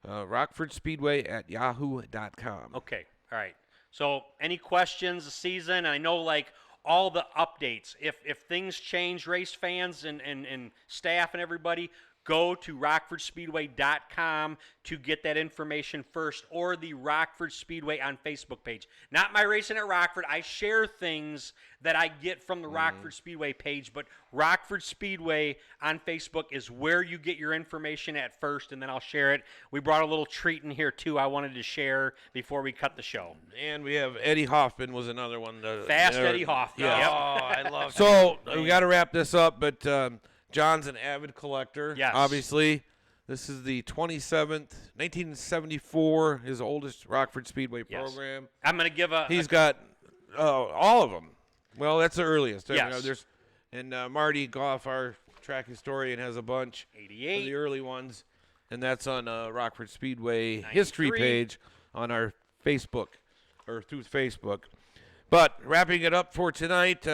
Rockford Speedway at yahoo.com. Okay. All right. So any questions this season? I know like all the updates. If things change, race fans and staff and everybody, go to rockfordspeedway.com to get that information first, or the Rockford Speedway on Facebook page. Not my racing at Rockford. I share things that I get from the Rockford Speedway page, but Rockford Speedway on Facebook is where you get your information at first, and then I'll share it. We brought a little treat in here, too, I wanted to share before we cut the show. And we have Eddie Hoffman was another one. Fast Eddie Hoffman. Yeah. Yep. Oh, I love So we got to wrap this up, but John's an avid collector. Yes. Obviously, this is the 27th, 1974, his oldest Rockford Speedway Yes. program. I'm going to give He's got all of them. Well, that's the earliest. Yes. Marty Goff, our track historian, has a bunch 88. of the early ones, and that's on Rockford Speedway history 93. page on our Facebook, or through Facebook. But wrapping it up for tonight,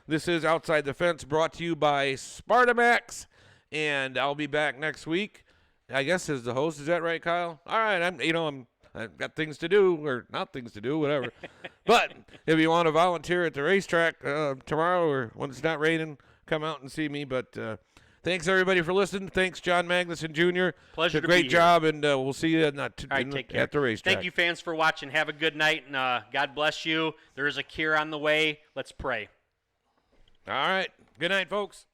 this is Outside the Fence, brought to you by Spartamax, and I'll be back next week, I guess, as the host. Is that right, Kyle? All right, I've got things to do, or not things to do, whatever. But if you want to volunteer at the racetrack tomorrow, or when it's not raining, come out and see me. But thanks, everybody, for listening. Thanks, John Magnuson Jr. Pleasure Did a to great be job, and we'll see you All right, take care. at the racetrack. Thank you, fans, for watching. Have a good night, and God bless you. There is a cure on the way. Let's pray. All right. Good night, folks.